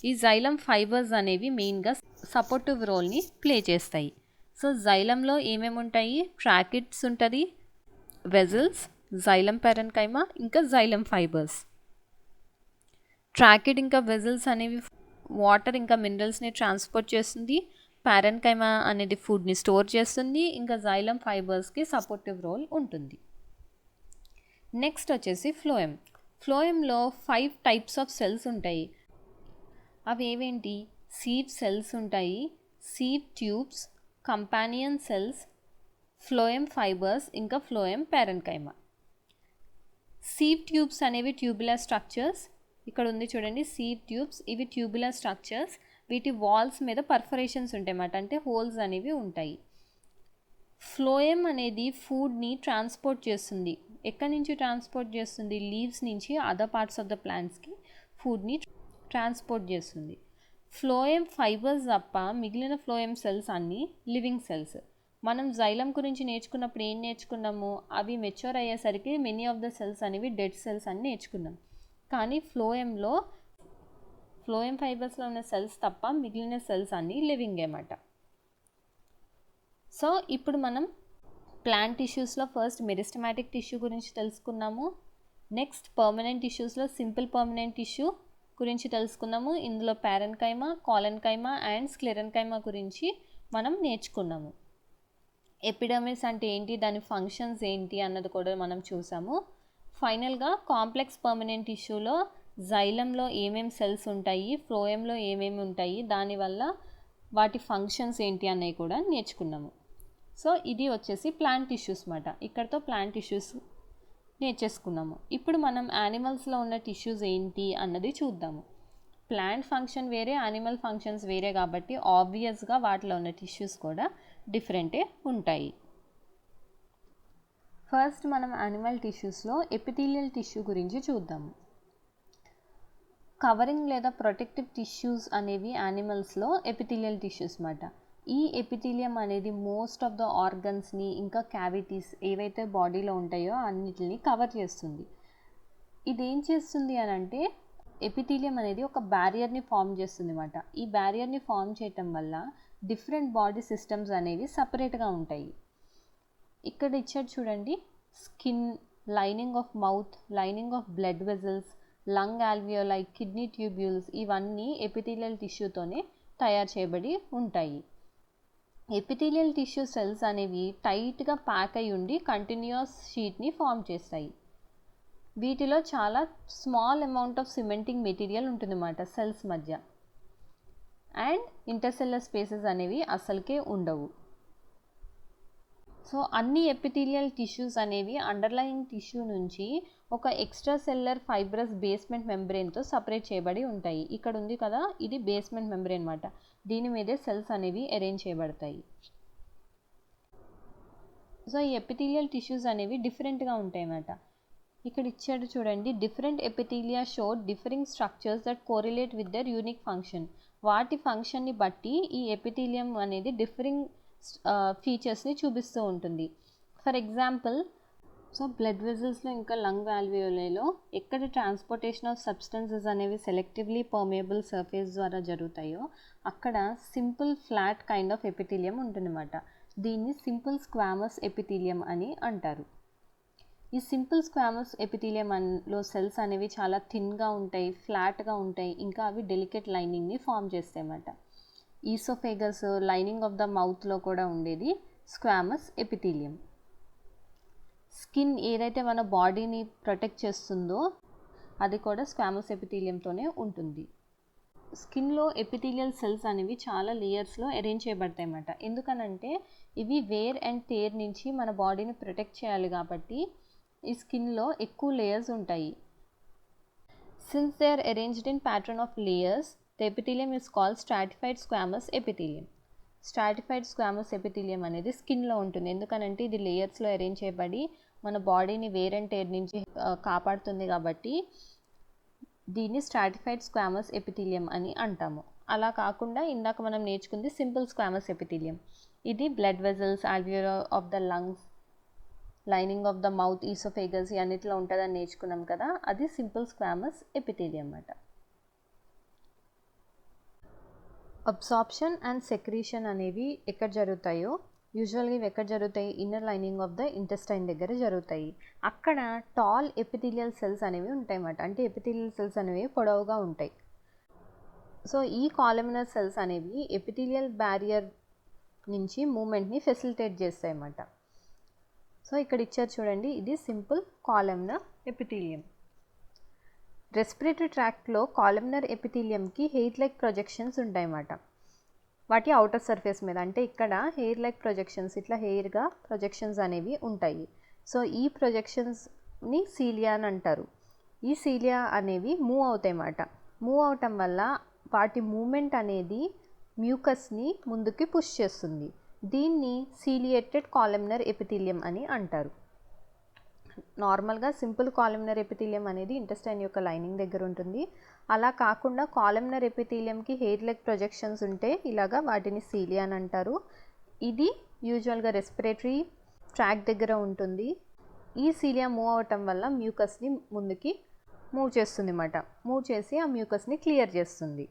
ఈ జైలం ఫైబర్స్ అనేవి మెయిన్గా సపోర్టివ్ రోల్ని ప్లే చేస్తాయి. సో జైలంలో ఏమేమి ఉంటాయి? ట్రాకిట్స్ ఉంటుంది, వెజల్స్, జైలం పెరెన్కైమా, ఇంకా జైలం ఫైబర్స్. ట్రాకిడ్ ఇంకా వెజల్స్ అనేవి వాటర్ ఇంకా మినరల్స్ని ట్రాన్స్పోర్ట్ చేస్తుంది. పారెన్కైమా అనేది ఫుడ్ని స్టోర్ చేస్తుంది. ఇంకా జైలం ఫైబర్స్కి సపోర్టివ్ రోల్ ఉంటుంది. నెక్స్ట్ వచ్చేసి ఫ్లోయమ్. ఫ్లోయమ్లో 5 టైప్స్ ఆఫ్ సెల్స్ ఉంటాయి. అవి ఏవేంటి? సీవ్ సెల్స్ ఉంటాయి, sieve tubes, companion cells, phloem fibres, ఇంకా ఫ్లోయమ్ పారెన్కైమా. సీవ్ ట్యూబ్స్ అనేవి ట్యూబులర్ స్ట్రక్చర్స్. ఇక్కడ ఉంది చూడండి సీవ్ ట్యూబ్స్. ఇవి ట్యూబులర్ స్ట్రక్చర్స్. వీటి వాల్స్ మీద పర్ఫరేషన్స్ ఉంటాయి అన్నమాట, అంటే హోల్స్ అనేవి ఉంటాయి. ఫ్లోయమ్ అనేది ఫుడ్ని ట్రాన్స్పోర్ట్ చేస్తుంది. ఎక్కడి నుంచి ట్రాన్స్పోర్ట్ చేస్తుంది? లీవ్స్ నుంచి అదర్ పార్ట్స్ ఆఫ్ ద ప్లాంట్స్కి ఫుడ్ని ట్రాన్స్పోర్ట్ చేస్తుంది. ఫ్లోయమ్ ఫైబర్స్ తప్ప మిగిలిన ఫ్లోయమ్ సెల్స్ అన్నీ లివింగ్ సెల్స్. మనం జైలం గురించి నేర్చుకున్నప్పుడు ఏం నేర్చుకున్నాము? అవి మెచ్యూర్ అయ్యేసరికి మెనీ ఆఫ్ ద సెల్స్ అనేవి డెడ్ సెల్స్ అని నేర్చుకున్నాం. కానీ ఫ్లోయమ్ ఫైబర్స్లో ఉన్న సెల్స్ తప్ప మిగిలిన సెల్స్ అన్నీ లివింగ్ అన్నమాట. సో ఇప్పుడు మనం ప్లాంట్ టిష్యూస్లో ఫస్ట్ మెరిస్టమాటిక్ టిష్యూ గురించి తెలుసుకున్నాము. నెక్స్ట్ పర్మనెంట్ టిష్యూస్లో సింపుల్ పర్మనెంట్ టిష్యూ గురించి తెలుసుకున్నాము. ఇందులో పారెన్కైమా, కాలెన్కైమా అండ్ స్క్లెరెన్కైమా గురించి మనం నేర్చుకున్నాము. ఎపిడర్మిస్ అంటే ఏంటి, దాని ఫంక్షన్స్ ఏంటి అన్నది కూడా మనం చూసాము. ఫైనల్గా కాంప్లెక్స్ పర్మనెంట్ టిష్యూలో జైలంలో ఏమేమి సెల్స్ ఉంటాయి, ఫ్లోయంలో ఏమేమి ఉంటాయి, దానివల్ల వాటి ఫంక్షన్స్ ఏంటి అన్నవి కూడా నేర్చుకున్నాము. సో ఇది వచ్చేసి ప్లాంట్ టిష్యూస్ మాట. ఇక్కడతో ప్లాంట్ టిష్యూస్ నేర్చేసుకున్నాము. ఇప్పుడు మనం యానిమల్స్లో ఉన్న టిష్యూస్ ఏంటి అన్నది చూద్దాము. ప్లాంట్ ఫంక్షన్ వేరే, యానిమల్ ఫంక్షన్స్ వేరే కాబట్టి ఆబ్వియస్గా వాటిలో ఉన్న టిష్యూస్ కూడా డిఫరెంటే ఉంటాయి. ఫస్ట్ మనం యానిమల్ టిష్యూస్లో ఎపిథీలియల్ టిష్యూ గురించి చూద్దాము. కవరింగ్ లేదా ప్రొటెక్టివ్ టిష్యూస్ అనేవి యానిమల్స్లో ఎపిథీలియల్ టిష్యూస్ మాట. ఈ ఎపిథీలియం అనేది మోస్ట్ ఆఫ్ ద ఆర్గన్స్ని ఇంకా క్యావిటీస్ ఏవైతే బాడీలో ఉంటాయో అన్నిటిని కవర్ చేస్తుంది. ఇదేం చేస్తుంది అని అంటే ఎపిథీలియం అనేది ఒక బ్యారియర్ని ఫామ్ చేస్తుంది అన్నమాట. ఈ బ్యారియర్ని ఫామ్ చేయటం వల్ల డిఫరెంట్ బాడీ సిస్టమ్స్ అనేవి సపరేట్గా ఉంటాయి. ఇక్కడ ఇచ్చాడు చూడండి, skin, lining of mouth, lining of blood vessels, lung alveoli, kidney tubules, ఇవన్నీ ఎపిథీలియల్ టిష్యూతోనే తయారు చేయబడి ఉంటాయి. ఎపిథీలియల్ టిష్యూ సెల్స్ అనేవి టైట్గా ప్యాక్ అయి ఉండి కంటిన్యూస్ షీట్ని ఫామ్ చేస్తాయి. వీటిలో చాలా small amount of cementing material ఉంటుందన్నమాట సెల్స్ మధ్య. అండ్ ఇంటర్సెల్లర్ స్పేసెస్ అనేవి అసలుకే ఉండవు. సో అన్ని ఎపిథీలియల్ టిష్యూస్ అనేవి అండర్లయింగ్ టిష్యూ నుంచి ఒక ఎక్స్ట్రా సెల్లర్ ఫైబ్రస్ బేస్మెంట్ మెంబ్రెయిన్తో సపరేట్ చేయబడి ఉంటాయి. ఇక్కడ ఉంది కదా, ఇది బేస్మెంట్ మెంబ్రెయిన్ అన్నమాట. దీని మీదే సెల్స్ అనేవి అరేంజ్ చేయబడతాయి. సో ఈ ఎపిథీలియల్ టిష్యూస్ అనేవి డిఫరెంట్గా ఉంటాయి అన్నమాట. ఇక్కడ ఇచ్చాడు చూడండి, different epithelia show differing structures that correlate with their unique function. వాటి ఫంక్షన్ని బట్టి ఈ ఎపిథీలియం అనేది డిఫరింగ్ ఫీచర్స్ని చూపిస్తూ ఉంటుంది. ఫర్ ఎగ్జాంపుల్, సో బ్లడ్ వెజల్స్లో ఇంకా లంగ్ ఆల్వియోలైలో ఎక్కడ ట్రాన్స్పోర్టేషన్ ఆఫ్ సబ్స్టెన్సెస్ అనేవి సెలెక్టివ్లీ పర్మియబుల్ సర్ఫేస్ ద్వారా జరుగుతాయో అక్కడ simple flat kind of epithelium ఉంటుందన్నమాట. దీన్ని సింపుల్ స్క్వామస్ ఎపిథీలియం అని అంటారు. ఈ సింపుల్ స్క్వామస్ ఎపిథీలియంలో సెల్స్ అనేవి చాలా థిన్గా ఉంటాయి, ఫ్లాట్గా ఉంటాయి, ఇంకా అవి డెలికేట్ లైనింగ్ని ఫామ్ చేస్తాయి అన్నమాట. ఈసోఫేగస్, లైనింగ్ ఆఫ్ ద మౌత్లో కూడా ఉండేది స్క్వామస్ ఎపిథీలియం. స్కిన్ ఏదైతే మన బాడీని ప్రొటెక్ట్ చేస్తుందో అది కూడా స్క్వామస్ ఎపిథీలియంతోనే ఉంటుంది. స్కిన్లో ఎపిథీలియల్ సెల్స్ అనేవి చాలా లేయర్స్లో అరేంజ్ చేయబడతాయి అన్నమాట. ఎందుకనంటే ఇవి వేర్ అండ్ టేర్ నుంచి మన బాడీని ప్రొటెక్ట్ చేయాలి కాబట్టి ఈ స్కిన్లో ఎక్కువ లేయర్స్ ఉంటాయి. Since they are arranged in pattern of layers, the epithelium is called stratified squamous epithelium. Stratified squamous epithelium అనేది స్కిన్లో ఉంటుంది. ఎందుకనంటే ఇది లేయర్స్లో అరేంజ్ చేయబడి మన బాడీని వేర్ అండ్ టేర్ నుంచి కాపాడుతుంది కాబట్టి దీన్ని స్ట్రాటిఫైడ్ స్క్వామస్ ఎపిథీలియం అని అంటాము. అలా కాకుండా ఇందాక మనం నేర్చుకుంది సింపుల్ స్క్వామస్ ఎపిథీలియం. ఇది blood vessels, alveola of the lungs, lining of the mouth, oesophagus అన్నిట్లో ఉంటుందని నేర్చుకున్నాం కదా, అది సింపుల్ స్క్వామస్ ఎపిథీలియం అన్నమాట. అబ్సార్ప్షన్ అండ్ సెక్రీషన్ అనేవి ఎక్కడ జరుగుతాయో యూజువల్గా ఇవి ఎక్కడ జరుగుతాయి? Inner lining of the intestine దగ్గర జరుగుతాయి. అక్కడ టాల్ ఎపిథీలియల్ సెల్స్ అనేవి ఉంటాయి అన్నమాట. అంటే ఎపిథీలియల్ సెల్స్ అనేవి పొడవుగా ఉంటాయి. సో ఈ కాలమినర్ సెల్స్ అనేవి ఎపిథీలియల్ బ్యారియర్ నుంచి మూమెంట్ని ఫెసిలిటేట్ చేస్తాయి అన్నమాట. సో ఇక్కడ ఇచ్చారు చూడండి, ఇది సింపుల్ కాలమినర్ ఎపిథీలియం. రెస్పిరేటరీ ట్రాక్ట్లో కాలమినర్ ఎపిథీలియంకి హెయిర్ లైక్ ప్రొజెక్షన్స్ ఉంటాయన్నమాట. వాటి అవుటర్ సర్ఫేస్ మీద, అంటే ఇక్కడ హెయిర్ లైక్ ప్రొజెక్షన్స్, ఇట్లా హెయిర్గా ప్రొజెక్షన్స్ అనేవి ఉంటాయి. సో ఈ ప్రొజెక్షన్స్ని సీలియా అని అంటారు. ఈ సీలియా అనేవి మూవ్ అవుతాయి అన్నమాట. మూవ్ అవటం వల్ల వాటి మూమెంట్ అనేది మ్యూకస్ని ముందుకి పుష్ చేస్తుంది. దీన్ని సీలియేటెడ్ కాలమినర్ ఎపిథీలియం అని అంటారు. నార్మల్గా సింపుల్ కాలమినర్ ఎపిథీలియం అనేది ఇంటెస్టైన్ యొక్క లైనింగ్ దగ్గర ఉంటుంది. అలా కాకుండా కాలమినర్ ఎపిథీలియంకి హెయిర్ లెగ్ ప్రొజెక్షన్స్ ఉంటే ఇలాగా వాటిని సీలియా అని అంటారు. ఇది యూజువల్గా రెస్పిరేటరీ ట్రాక్ దగ్గర ఉంటుంది. ఈ సీలియా మూవ్ అవటం వల్ల మ్యూకస్ని ముందుకి మూవ్ చేస్తుంది అన్నమాట. మూవ్ చేసి ఆ మ్యూకస్ని క్లియర్ చేస్తుంది.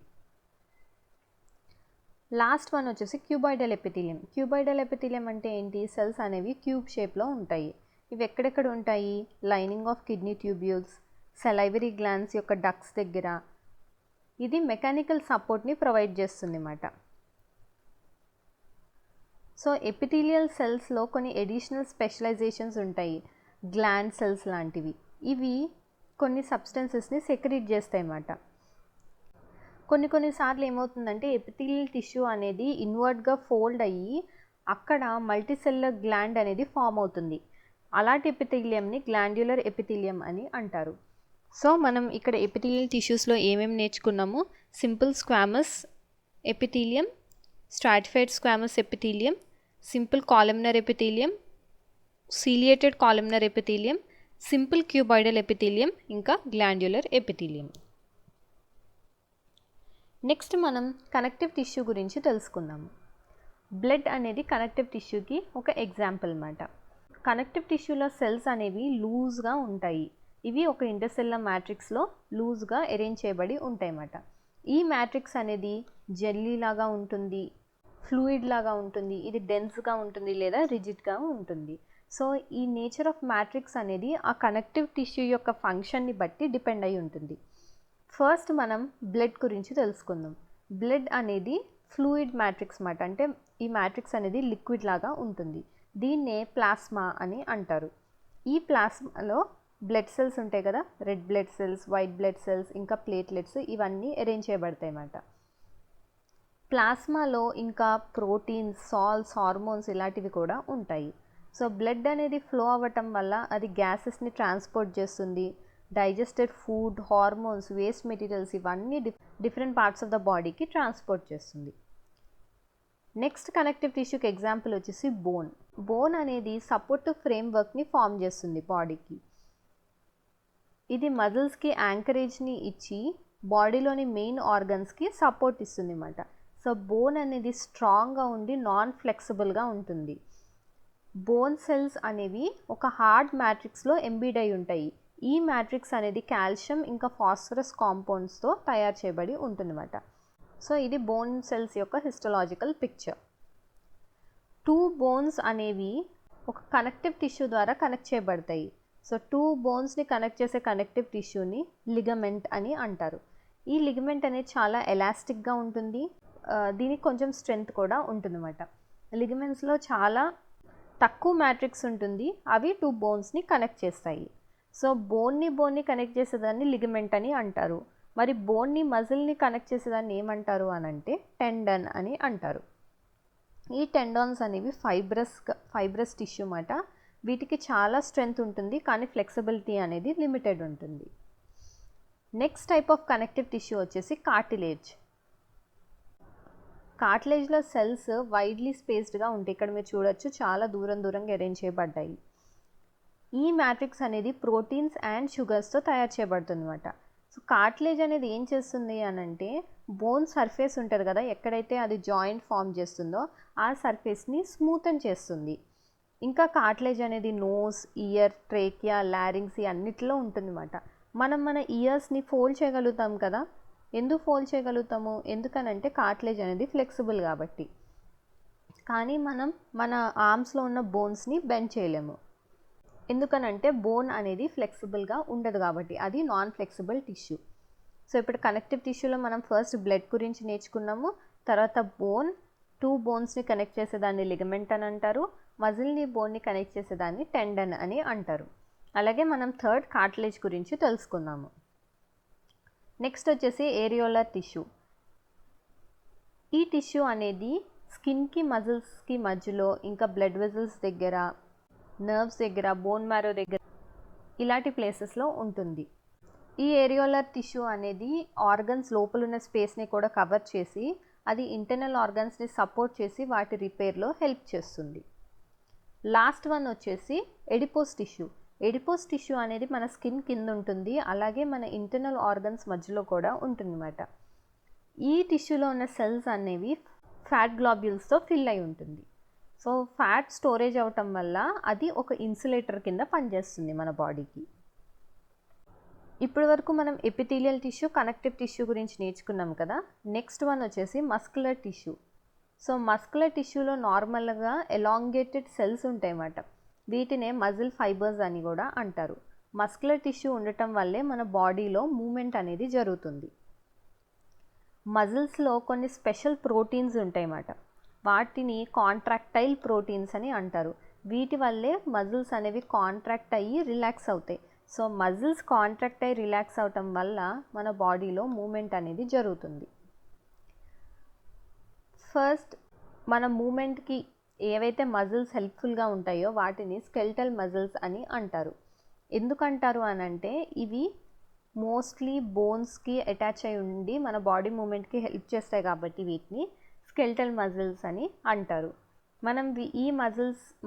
లాస్ట్ వన్ వచ్చేసి క్యూబాయిడల్ ఎపిథీలియం. క్యూబాయిడల్ ఎపిథీలియం అంటే ఏంటి? సెల్స్ అనేవి క్యూబ్ షేప్లో ఉంటాయి. ఇవి ఎక్కడెక్కడ ఉంటాయి? Lining of kidney tubules, salivary glands యొక్క డక్ట్స్ దగ్గర. ఇది మెకానికల్ సపోర్ట్ని ప్రొవైడ్ చేస్తుంది అన్నమాట. సో ఎపిథీలియల్ సెల్స్లో కొన్ని ఎడిషనల్ స్పెషలైజేషన్స్ ఉంటాయి, గ్లాండ్ సెల్స్ లాంటివి. ఇవి కొన్ని సబ్స్టెన్సెస్ని సెక్రీట్ చేస్తాయి అన్నమాట. కొన్నిసార్లు ఏమవుతుందంటే ఎపిథీలియల్ టిష్యూ అనేది ఇన్వర్డ్గా ఫోల్డ్ అయ్యి అక్కడ మల్టీసెల్యులర్ గ్లాండ్ అనేది ఫామ్ అవుతుంది. అలాంటి ఎపిథీలియంని గ్లాండ్యులర్ ఎపిథీలియం అని అంటారు. సో మనం ఇక్కడ ఎపిథీలియల్ టిష్యూస్లో ఏమేమి నేర్చుకున్నాము? Simple squamous epithelium, stratified squamous epithelium, simple columnar epithelium, ciliated columnar epithelium, simple cuboidal epithelium, ఇంకా గ్లాండ్యులర్ ఎపిథీలియం. నెక్స్ట్ మనం కనెక్టివ్ టిష్యూ గురించి తెలుసుకుందాము. బ్లడ్ అనేది కనెక్టివ్ టిష్యూకి ఒక ఎగ్జాంపుల్ అన్నమాట. కనెక్టివ్ టిష్యూలో సెల్స్ అనేవి లూజ్గా ఉంటాయి. ఇవి ఒక ఇంటర్సెల్యులర్ మ్యాట్రిక్స్లో లూజ్గా అరేంజ్ చేయబడి ఉంటాయి అన్నమాట. ఈ మ్యాట్రిక్స్ అనేది జెల్లీ లాగా ఉంటుంది, ఫ్లూయిడ్ లాగా ఉంటుంది, ఇది డెన్స్గా ఉంటుంది లేదా రిజిడ్గా ఉంటుంది. సో ఈ నేచర్ ఆఫ్ మ్యాట్రిక్స్ అనేది ఆ కనెక్టివ్ టిష్యూ యొక్క ఫంక్షన్ని బట్టి డిపెండ్ అయి ఉంటుంది. ఫస్ట్ మనం బ్లడ్ గురించి తెలుసుకుందాం. బ్లడ్ అనేది ఫ్లూయిడ్ మ్యాట్రిక్స్ అన్నమాట. అంటే ఈ మ్యాట్రిక్స్ అనేది లిక్విడ్ లాగా ఉంటుంది. దీన్నే ప్లాస్మా అని అంటారు. ఈ ప్లాస్మాలో బ్లడ్ సెల్స్ ఉంటాయి కదా, red blood cells, white blood cells, ఇంకా ప్లేట్లెట్స్, ఇవన్నీ అరేంజ్ చేయబడతాయి అన్నమాట. ప్లాస్మాలో ఇంకా ప్రోటీన్స్, సాల్ట్స్, హార్మోన్స్ ఇలాంటివి కూడా ఉంటాయి. సో బ్లడ్ అనేది ఫ్లో అవ్వటం వల్ల అది గ్యాసెస్ని ట్రాన్స్పోర్ట్ చేస్తుంది. Digested food, hormones, waste materials ఇవన్నీ డిఫరెంట్ పార్ట్స్ ఆఫ్ ద బాడీకి ట్రాన్స్పోర్ట్ చేస్తుంది. నెక్స్ట్ కనెక్టివ్ టిష్యూకి ఎగ్జాంపుల్ వచ్చేసి బోన్. బోన్ అనేది సపోర్టివ్ ఫ్రేమ్వర్క్ని ఫామ్ చేస్తుంది బాడీకి. ఇది మజిల్స్కి యాంకరేజ్ని ఇచ్చి బాడీలోని మెయిన్ ఆర్గన్స్కి సపోర్ట్ ఇస్తుంది అన్నమాట. సో బోన్ అనేది స్ట్రాంగ్గా ఉండి నాన్ ఫ్లెక్సిబుల్గా ఉంటుంది. బోన్ సెల్స్ అనేవి ఒక హార్డ్ మ్యాట్రిక్స్లో ఎంబీడ్ అయి ఉంటాయి. ఈ మ్యాట్రిక్స్ అనేది కాల్షియం ఇంకా ఫాస్ఫరస్ కాంపౌండ్స్తో తయారు చేయబడి ఉంటుందన్నమాట. సో ఇది బోన్ సెల్స్ యొక్క హిస్టలాజికల్ పిక్చర్. 2 బోన్స్ అనేవి ఒక కనెక్టివ్ టిష్యూ ద్వారా కనెక్ట్ చేయబడతాయి. సో 2 బోన్స్ని కనెక్ట్ చేసే కనెక్టివ్ టిష్యూని లిగమెంట్ అని అంటారు. ఈ లిగమెంట్ అనేది చాలా ఎలాస్టిక్గా ఉంటుంది. దీనికి కొంచెం స్ట్రెంగ్త్ కూడా ఉంటుందన్నమాట. లిగమెంట్స్లో చాలా తక్కువ మ్యాట్రిక్స్ ఉంటుంది. అవి 2 బోన్స్ని కనెక్ట్ చేస్తాయి. సో బోన్ని కనెక్ట్ చేసేదాన్ని లిగమెంట్ అని అంటారు. మరి బోన్ని మజిల్ని కనెక్ట్ చేసేదాన్ని ఏమంటారు అని అంటే టెండన్ అని అంటారు. ఈ టెండాన్స్ అనేవి ఫైబ్రస్ టిష్యూ అన్నమాట. వీటికి చాలా స్ట్రెంగ్త్ ఉంటుంది, కానీ ఫ్లెక్సిబిలిటీ అనేది లిమిటెడ్ ఉంటుంది. Next type of connective tissue వచ్చేసి కార్టిలేజ్. కార్టిలేజ్లో సెల్స్ వైడ్లీ స్పేస్డ్గా ఉంటాయి. ఇక్కడ మీరు చూడొచ్చు, చాలా దూరంగా అరేంజ్ చేయబడ్డాయి. ఈ మ్యాట్రిక్స్ అనేది ప్రోటీన్స్ అండ్ షుగర్స్తో తయారు చేయబడుతుంది అన్నమాట. సో కార్టిలేజ్ అనేది ఏం చేస్తుంది అని అంటే బోన్ సర్ఫేస్ ఉంటుంది కదా, ఎక్కడైతే అది జాయింట్ ఫామ్ చేస్తుందో ఆ సర్ఫేస్ని స్మూతన్ చేస్తుంది. ఇంకా కార్టిలేజ్ అనేది నోస్, ఇయర్, ట్రేకియా, లారింగ్స్ అన్నిటిలో ఉంటుంది అన్నమాట. మనం మన ఇయర్స్ని ఫోల్డ్ చేయగలుగుతాం కదా. ఎందుకు ఫోల్డ్ చేయగలుగుతాము? ఎందుకనంటే కార్టిలేజ్ అనేది ఫ్లెక్సిబుల్ కాబట్టి. కానీ మనం మన ఆర్మ్స్లో ఉన్న బోన్స్ని బెండ్ చేయలేము. ఎందుకనంటే బోన్ అనేది ఫ్లెక్సిబుల్గా ఉండదు కాబట్టి, అది నాన్ ఫ్లెక్సిబుల్ టిష్యూ. సో ఇప్పుడు కనెక్టివ్ టిష్యూలో మనం ఫస్ట్ బ్లడ్ గురించి నేర్చుకున్నాము. తర్వాత బోన్, 2 బోన్స్ని కనెక్ట్ చేసేదాన్ని లిగమెంట్ అని అంటారు. మజిల్ని బోన్ని కనెక్ట్ చేసేదాన్ని టెండన్ అని అంటారు. అలాగే మనం థర్డ్ కార్టిలేజ్ గురించి తెలుసుకున్నాము. నెక్స్ట్ వచ్చేసి ఏరియోలర్ టిష్యూ. ఈ టిష్యూ అనేది స్కిన్కి మజిల్స్కి మధ్యలో, ఇంకా బ్లడ్ వెజల్స్ దగ్గర, నర్వ్స్ దగ్గర, బోన్ మ్యారో దగ్గర, ఇలాంటి ప్లేసెస్లో ఉంటుంది. ఈ ఏరియోలర్ టిష్యూ అనేది ఆర్గన్స్ లోపల ఉన్న స్పేస్ని కూడా కవర్ చేసి, అది ఇంటర్నల్ ఆర్గన్స్ని సపోర్ట్ చేసి వాటి రిపేర్లో హెల్ప్ చేస్తుంది. లాస్ట్ వన్ వచ్చేసి ఎడిపోస్ టిష్యూ. ఎడిపోస్ టిష్యూ అనేది మన స్కిన్ కింద ఉంటుంది, అలాగే మన ఇంటర్నల్ ఆర్గన్స్ మధ్యలో కూడా ఉంటుందన్నమాట. ఈ టిష్యూలో ఉన్న సెల్స్ అనేవి ఫ్యాట్ గ్లోబ్యూల్స్తో ఫిల్ అయి ఉంటుంది. సో ఫ్యాట్ స్టోరేజ్ అవటం వల్ల అది ఒక ఇన్సులేటర్ కింద పనిచేస్తుంది మన బాడీకి. ఇప్పటి వరకు మనం ఎపిథీలియల్ టిష్యూ, కనెక్టివ్ టిష్యూ గురించి నేర్చుకున్నాం కదా. నెక్స్ట్ వన్ వచ్చేసి మస్కులర్ టిష్యూ. సో మస్కులర్ టిష్యూలో నార్మల్గా ఎలాంగేటెడ్ సెల్స్ ఉంటాయన్నమాట. వీటినే మజిల్ ఫైబర్స్ అని కూడా అంటారు. మస్కులర్ టిష్యూ ఉండటం వల్లే మన బాడీలో మూమెంట్ అనేది జరుగుతుంది. మజిల్స్లో కొన్ని స్పెషల్ ప్రోటీన్స్ ఉంటాయన్నమాట. వాటిని కాంట్రాక్టైల్ ప్రోటీన్స్ అని అంటారు. వీటి వల్లే మజిల్స్ అనేవి కాంట్రాక్ట్ అయ్యి రిలాక్స్ అవుతాయి. సో మజిల్స్ కాంట్రాక్ట్ అయ్యి రిలాక్స్ అవటం వల్ల మన బాడీలో మూమెంట్ అనేది జరుగుతుంది. ఫస్ట్ మన మూమెంట్కి ఏవైతే మజిల్స్ హెల్ప్ఫుల్గా ఉంటాయో వాటిని స్కెల్టల్ మజిల్స్ అని అంటారు. ఎందుకంటారు అని అంటే ఇవి మోస్ట్లీ బోన్స్కి అటాచ్ అయి ఉండి మన బాడీ మూమెంట్కి హెల్ప్ చేస్తాయి కాబట్టి వీటిని స్కెల్టల్ మజిల్స్ అని అంటారు. మనం ఈ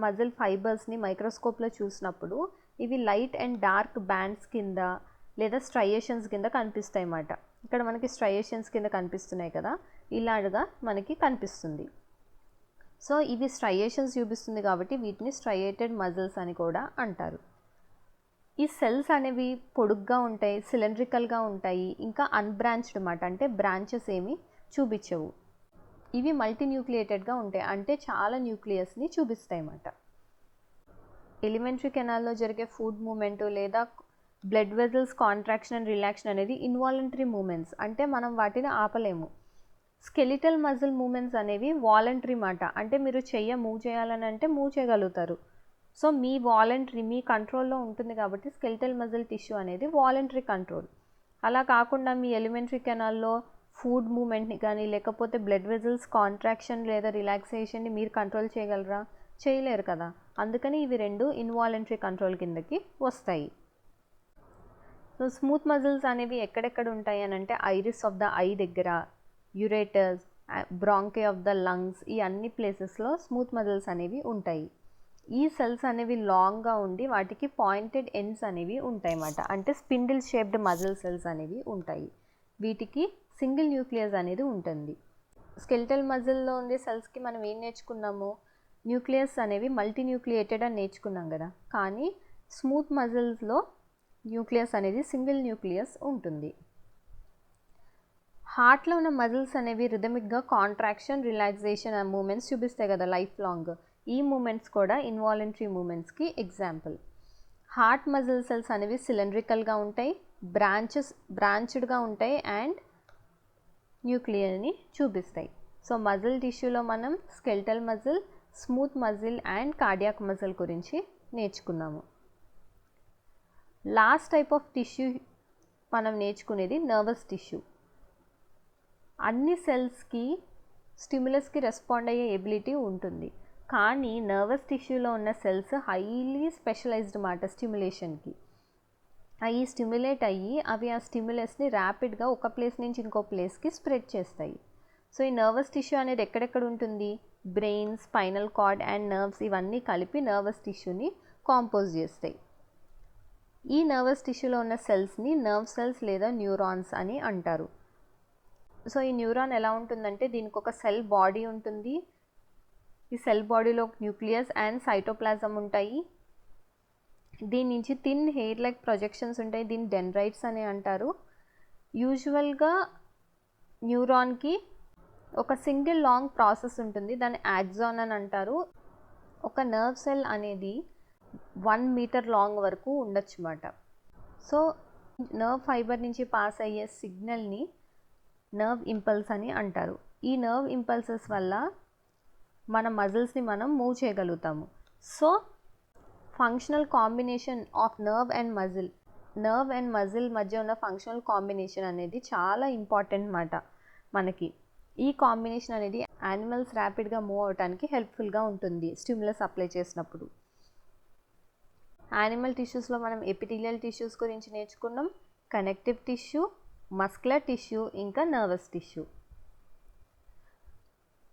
మజిల్ ఫైబర్స్ని మైక్రోస్కోప్లో చూసినప్పుడు ఇవి లైట్ అండ్ డార్క్ బ్యాండ్స్ కింద లేదా స్ట్రయేషన్స్ కింద కనిపిస్తాయి అన్నమాట. ఇక్కడ మనకి స్ట్రయేషన్స్ కింద కనిపిస్తున్నాయి కదా, ఇలాగా మనకి కనిపిస్తుంది. సో ఇవి స్ట్రయేషన్స్ చూపిస్తుంది కాబట్టి వీటిని స్ట్రయేటెడ్ మజిల్స్ అని కూడా అంటారు. ఈ సెల్స్ అనేవి పొడుగ్గా ఉంటాయి, సిలిండ్రికల్గా ఉంటాయి, ఇంకా అన్బ్రాంచ్డ్ అన్నమాట. అంటే బ్రాంచెస్ ఏమి చూపించవు. ఇవి మల్టీన్యూక్లియేటెడ్గా ఉంటాయి, అంటే చాలా న్యూక్లియస్ని చూపిస్తాయి అన్నమాట. ఎలిమెంటరీ కెనాల్లో జరిగే ఫుడ్ మూమెంట్ లేదా blood vessels contraction and relaxation అనేది ఇన్వాలంటరీ మూమెంట్స్, అంటే మనం వాటిని ఆపలేము. స్కెలిటల్ మజిల్ మూమెంట్స్ అనేవి వాలంటరీ మాట, అంటే మీరు మూవ్ చేయాలని అంటే మూవ్ చేయగలుగుతారు. సో మీ వాలంటరీ, మీ కంట్రోల్లో ఉంటుంది కాబట్టి స్కెలిటల్ మజిల్ టిష్యూ అనేది వాలంటరీ కంట్రోల్. అలా కాకుండా మీ ఎలిమెంటరీ కెనాల్లో ఫుడ్ మూమెంట్ని కానీ లేకపోతే బ్లడ్ వెజల్స్ కాంట్రాక్షన్ లేదా రిలాక్సేషన్ని మీరు కంట్రోల్ చేయగలరా? చేయలేరు కదా. అందుకని ఇవి రెండు ఇన్వాలంటరీ కంట్రోల్ కిందకి వస్తాయి. సో స్మూత్ మజిల్స్ అనేవి ఎక్కడెక్కడ ఉంటాయి అని అంటే ఐరిస్ ఆఫ్ ద ఐ దగ్గర, యురేటర్స్, బ్రాంకే ఆఫ్ ద లంగ్స్, ఈ అన్ని ప్లేసెస్లో స్మూత్ మజిల్స్ అనేవి ఉంటాయి. ఈ సెల్స్ అనేవి లాంగ్గా ఉండి వాటికి పాయింటెడ్ ఎండ్స్ అనేవి ఉంటాయి అన్నమాట. అంటే స్పిండిల్ షేప్డ్ మజిల్ సెల్స్ అనేవి ఉంటాయి. వీటికి సింగిల్ న్యూక్లియస్ అనేది ఉంటుంది. స్కెలిటల్ మజిల్లో ఉండే సెల్స్కి మనం ఏం నేర్చుకున్నాము? న్యూక్లియస్ అనేవి మల్టీ న్యూక్లియేటెడ్ అని నేర్చుకున్నాం కదా. కానీ స్మూత్ మజిల్స్లో న్యూక్లియస్ అనేది సింగిల్ న్యూక్లియస్ ఉంటుంది. హార్ట్లో ఉన్న మజిల్స్ అనేవి రిథమిక్గా కాంట్రాక్షన్, రిలాక్సేషన్ అండ్ మూమెంట్స్ చూపిస్తాయి కదా లైఫ్ లాంగ్. ఈ మూమెంట్స్ కూడా ఇన్వాలంటరీ మూమెంట్స్కి ఎగ్జాంపుల్. హార్ట్ మజిల్ సెల్స్ అనేవి సిలిండ్రికల్గా ఉంటాయి, బ్రాంచ్డ్గా ఉంటాయి అండ్ న్యూక్లియర్ని చూపిస్తాయి. సో మజిల్ టిష్యూలో మనం skeletal muscle, smooth muscle and cardiac muscle గురించి నేర్చుకున్నాము. లాస్ట్ టైప్ ఆఫ్ టిష్యూ మనం నేర్చుకునేది నర్వస్ టిష్యూ. అన్ని సెల్స్కి స్టిమ్యులస్కి రెస్పాండ్ అయ్యే ఎబిలిటీ ఉంటుంది, కానీ నర్వస్ టిష్యూలో ఉన్న సెల్స్ హైలీ స్పెషలైజ్డ్ మాట స్టిమ్యులేషన్కి. అవి స్టిమ్యులేట్ అయ్యి అవి ఆ స్టిమ్యులస్ని ర్యాపిడ్గా ఒక ప్లేస్ నుంచి ఇంకో ప్లేస్కి స్ప్రెడ్ చేస్తాయి. సో ఈ నర్వస్ టిష్యూ అనేది ఎక్కడెక్కడ ఉంటుంది? Brain, spinal cord and nerves ఇవన్నీ కలిపి నర్వస్ టిష్యూని కాంపోజ్ చేస్తాయి. ఈ నర్వస్ టిష్యూలో ఉన్న సెల్స్ని నర్వ్ సెల్స్ లేదా న్యూరాన్స్ అని అంటారు. సో ఈ న్యూరాన్ ఎలా ఉంటుందంటే దీనికి ఒక సెల్ బాడీ ఉంటుంది. ఈ సెల్ బాడీలో న్యూక్లియస్ అండ్ సైటోప్లాజం ఉంటాయి. దీని నుంచి థిన్ హెయిర్ లైక్ ప్రొజెక్షన్స్ ఉంటాయి. దీన్ని డెండ్రైట్స్ అని అంటారు. యూజువల్గా న్యూరాన్కి ఒక సింగిల్ లాంగ్ ప్రాసెస్ ఉంటుంది, దాన్ని యాక్సాన్ అని అంటారు. ఒక నర్వ్ సెల్ అనేది 1 మీటర్ లాంగ్ వరకు ఉండొచ్చు అన్నమాట. సో నర్వ్ ఫైబర్ నుంచి పాస్ అయ్యే సిగ్నల్ని నర్వ్ ఇంపల్స్ అని అంటారు. ఈ నర్వ్ ఇంపల్సెస్ వల్ల మన మజిల్స్ని మనం మూవ్ చేయగలుగుతాము. So functional combination of nerve and muscle మధ్య ఉన్న ఫంక్షనల్ కాంబినేషన్ అనేది చాలా ఇంపార్టెంట్ అన్నమాట మనకి. ఈ కాంబినేషన్ అనేది యానిమల్స్ ర్యాపిడ్గా మూవ్ అవడానికి హెల్ప్ఫుల్గా ఉంటుంది స్టిమ్యులస్ అప్లై చేసినప్పుడు. యానిమల్ టిష్యూస్లో మనం ఎపిథీలియల్ టిష్యూస్ గురించి నేర్చుకున్నాం, కనెక్టివ్ టిష్యూ, మస్కులర్ టిష్యూ, ఇంకా నర్వస్ టిష్యూ.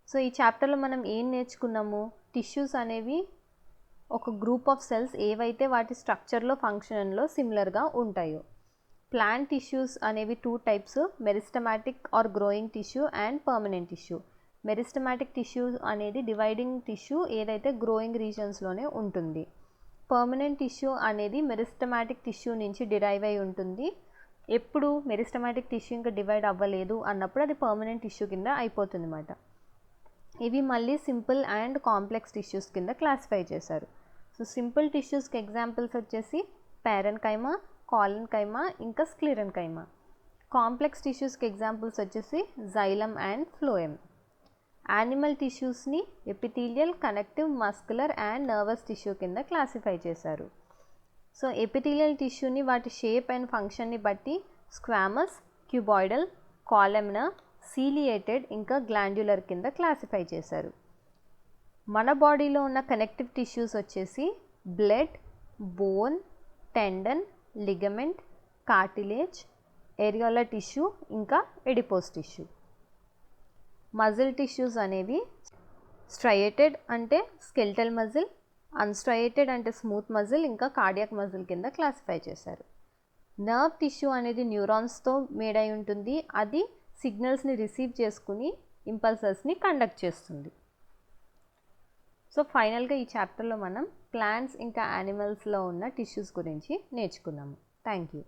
సో ఈ చాప్టర్లో మనం ఏం నేర్చుకున్నాము? టిష్యూస్ అనేవి ఒక గ్రూప్ ఆఫ్ సెల్స్ ఏవైతే వాటి స్ట్రక్చర్లో ఫంక్షన్లో సిమిలర్గా ఉంటాయో. ప్లాంట్ టిష్యూస్ అనేవి 2 types, meristematic or growing tissue and permanent tissue. Meristematic tissue అనేది డివైడింగ్ టిష్యూ ఏదైతే గ్రోయింగ్ రీజన్స్లోనే ఉంటుంది. పర్మనెంట్ టిష్యూ అనేది మెరిస్టమాటిక్ టిష్యూ నుంచి డిరైవ్ అయి ఉంటుంది. ఎప్పుడు మెరిస్టమాటిక్ టిష్యూ ఇంకా డివైడ్ అవ్వలేదు అన్నప్పుడు అది పర్మనెంట్ టిష్యూ కింద అయిపోతుంది అన్నమాట. ఇవి మళ్ళీ సింపుల్ అండ్ కాంప్లెక్స్ టిష్యూస్ కింద క్లాసిఫై చేశారు. సో సింపుల్ టిష్యూస్కి ఎగ్జాంపుల్స్ వచ్చేసి పారెన్కైమా, కాలెన్కైమా, ఇంకా స్క్లెరెన్కైమా. కాంప్లెక్స్ టిష్యూస్కి ఎగ్జాంపుల్స్ వచ్చేసి జైలం అండ్ ఫ్లోయమ్. యానిమల్ టిష్యూస్ని epithelial, connective, muscular and nervous tissue కింద క్లాసిఫై చేశారు. సో ఎపిథీలియల్ టిష్యూని వాటి షేప్ అండ్ ఫంక్షన్ని బట్టి స్క్వామస్, క్యూబాయిడల్, కాలమ్నర్, సీలియేటెడ్, ఇంకా గ్లాండ్యులర్ కింద క్లాసిఫై చేశారు. మన బాడీలో ఉన్న కనెక్టివ్ టిష్యూస్ వచ్చేసి blood, bone, tendon, ligament, cartilage, areolar tissue, ఇంకా ఎడిపోస్ టిష్యూ. మజిల్ టిష్యూస్ అనేవి స్ట్రయేటెడ్ అంటే స్కెల్టల్ మజిల్, అన్స్ట్రయేటెడ్ అంటే స్మూత్ మజిల్, ఇంకా కార్డియాక్ మజిల్ కింద క్లాసిఫై చేశారు. నర్వ్ టిష్యూ అనేది న్యూరాన్స్తో మేడ్ అయి ఉంటుంది. అది సిగ్నల్స్ని రిసీవ్ చేసుకుని ఇంపల్సెస్ని కండక్ట్ చేస్తుంది. సో ఫైనల్గా ఈ చాప్టర్లో మనం ప్లాంట్స్ ఇంకా యానిమల్స్లో ఉన్న టిష్యూస్ గురించి నేర్చుకున్నాము. Thank you.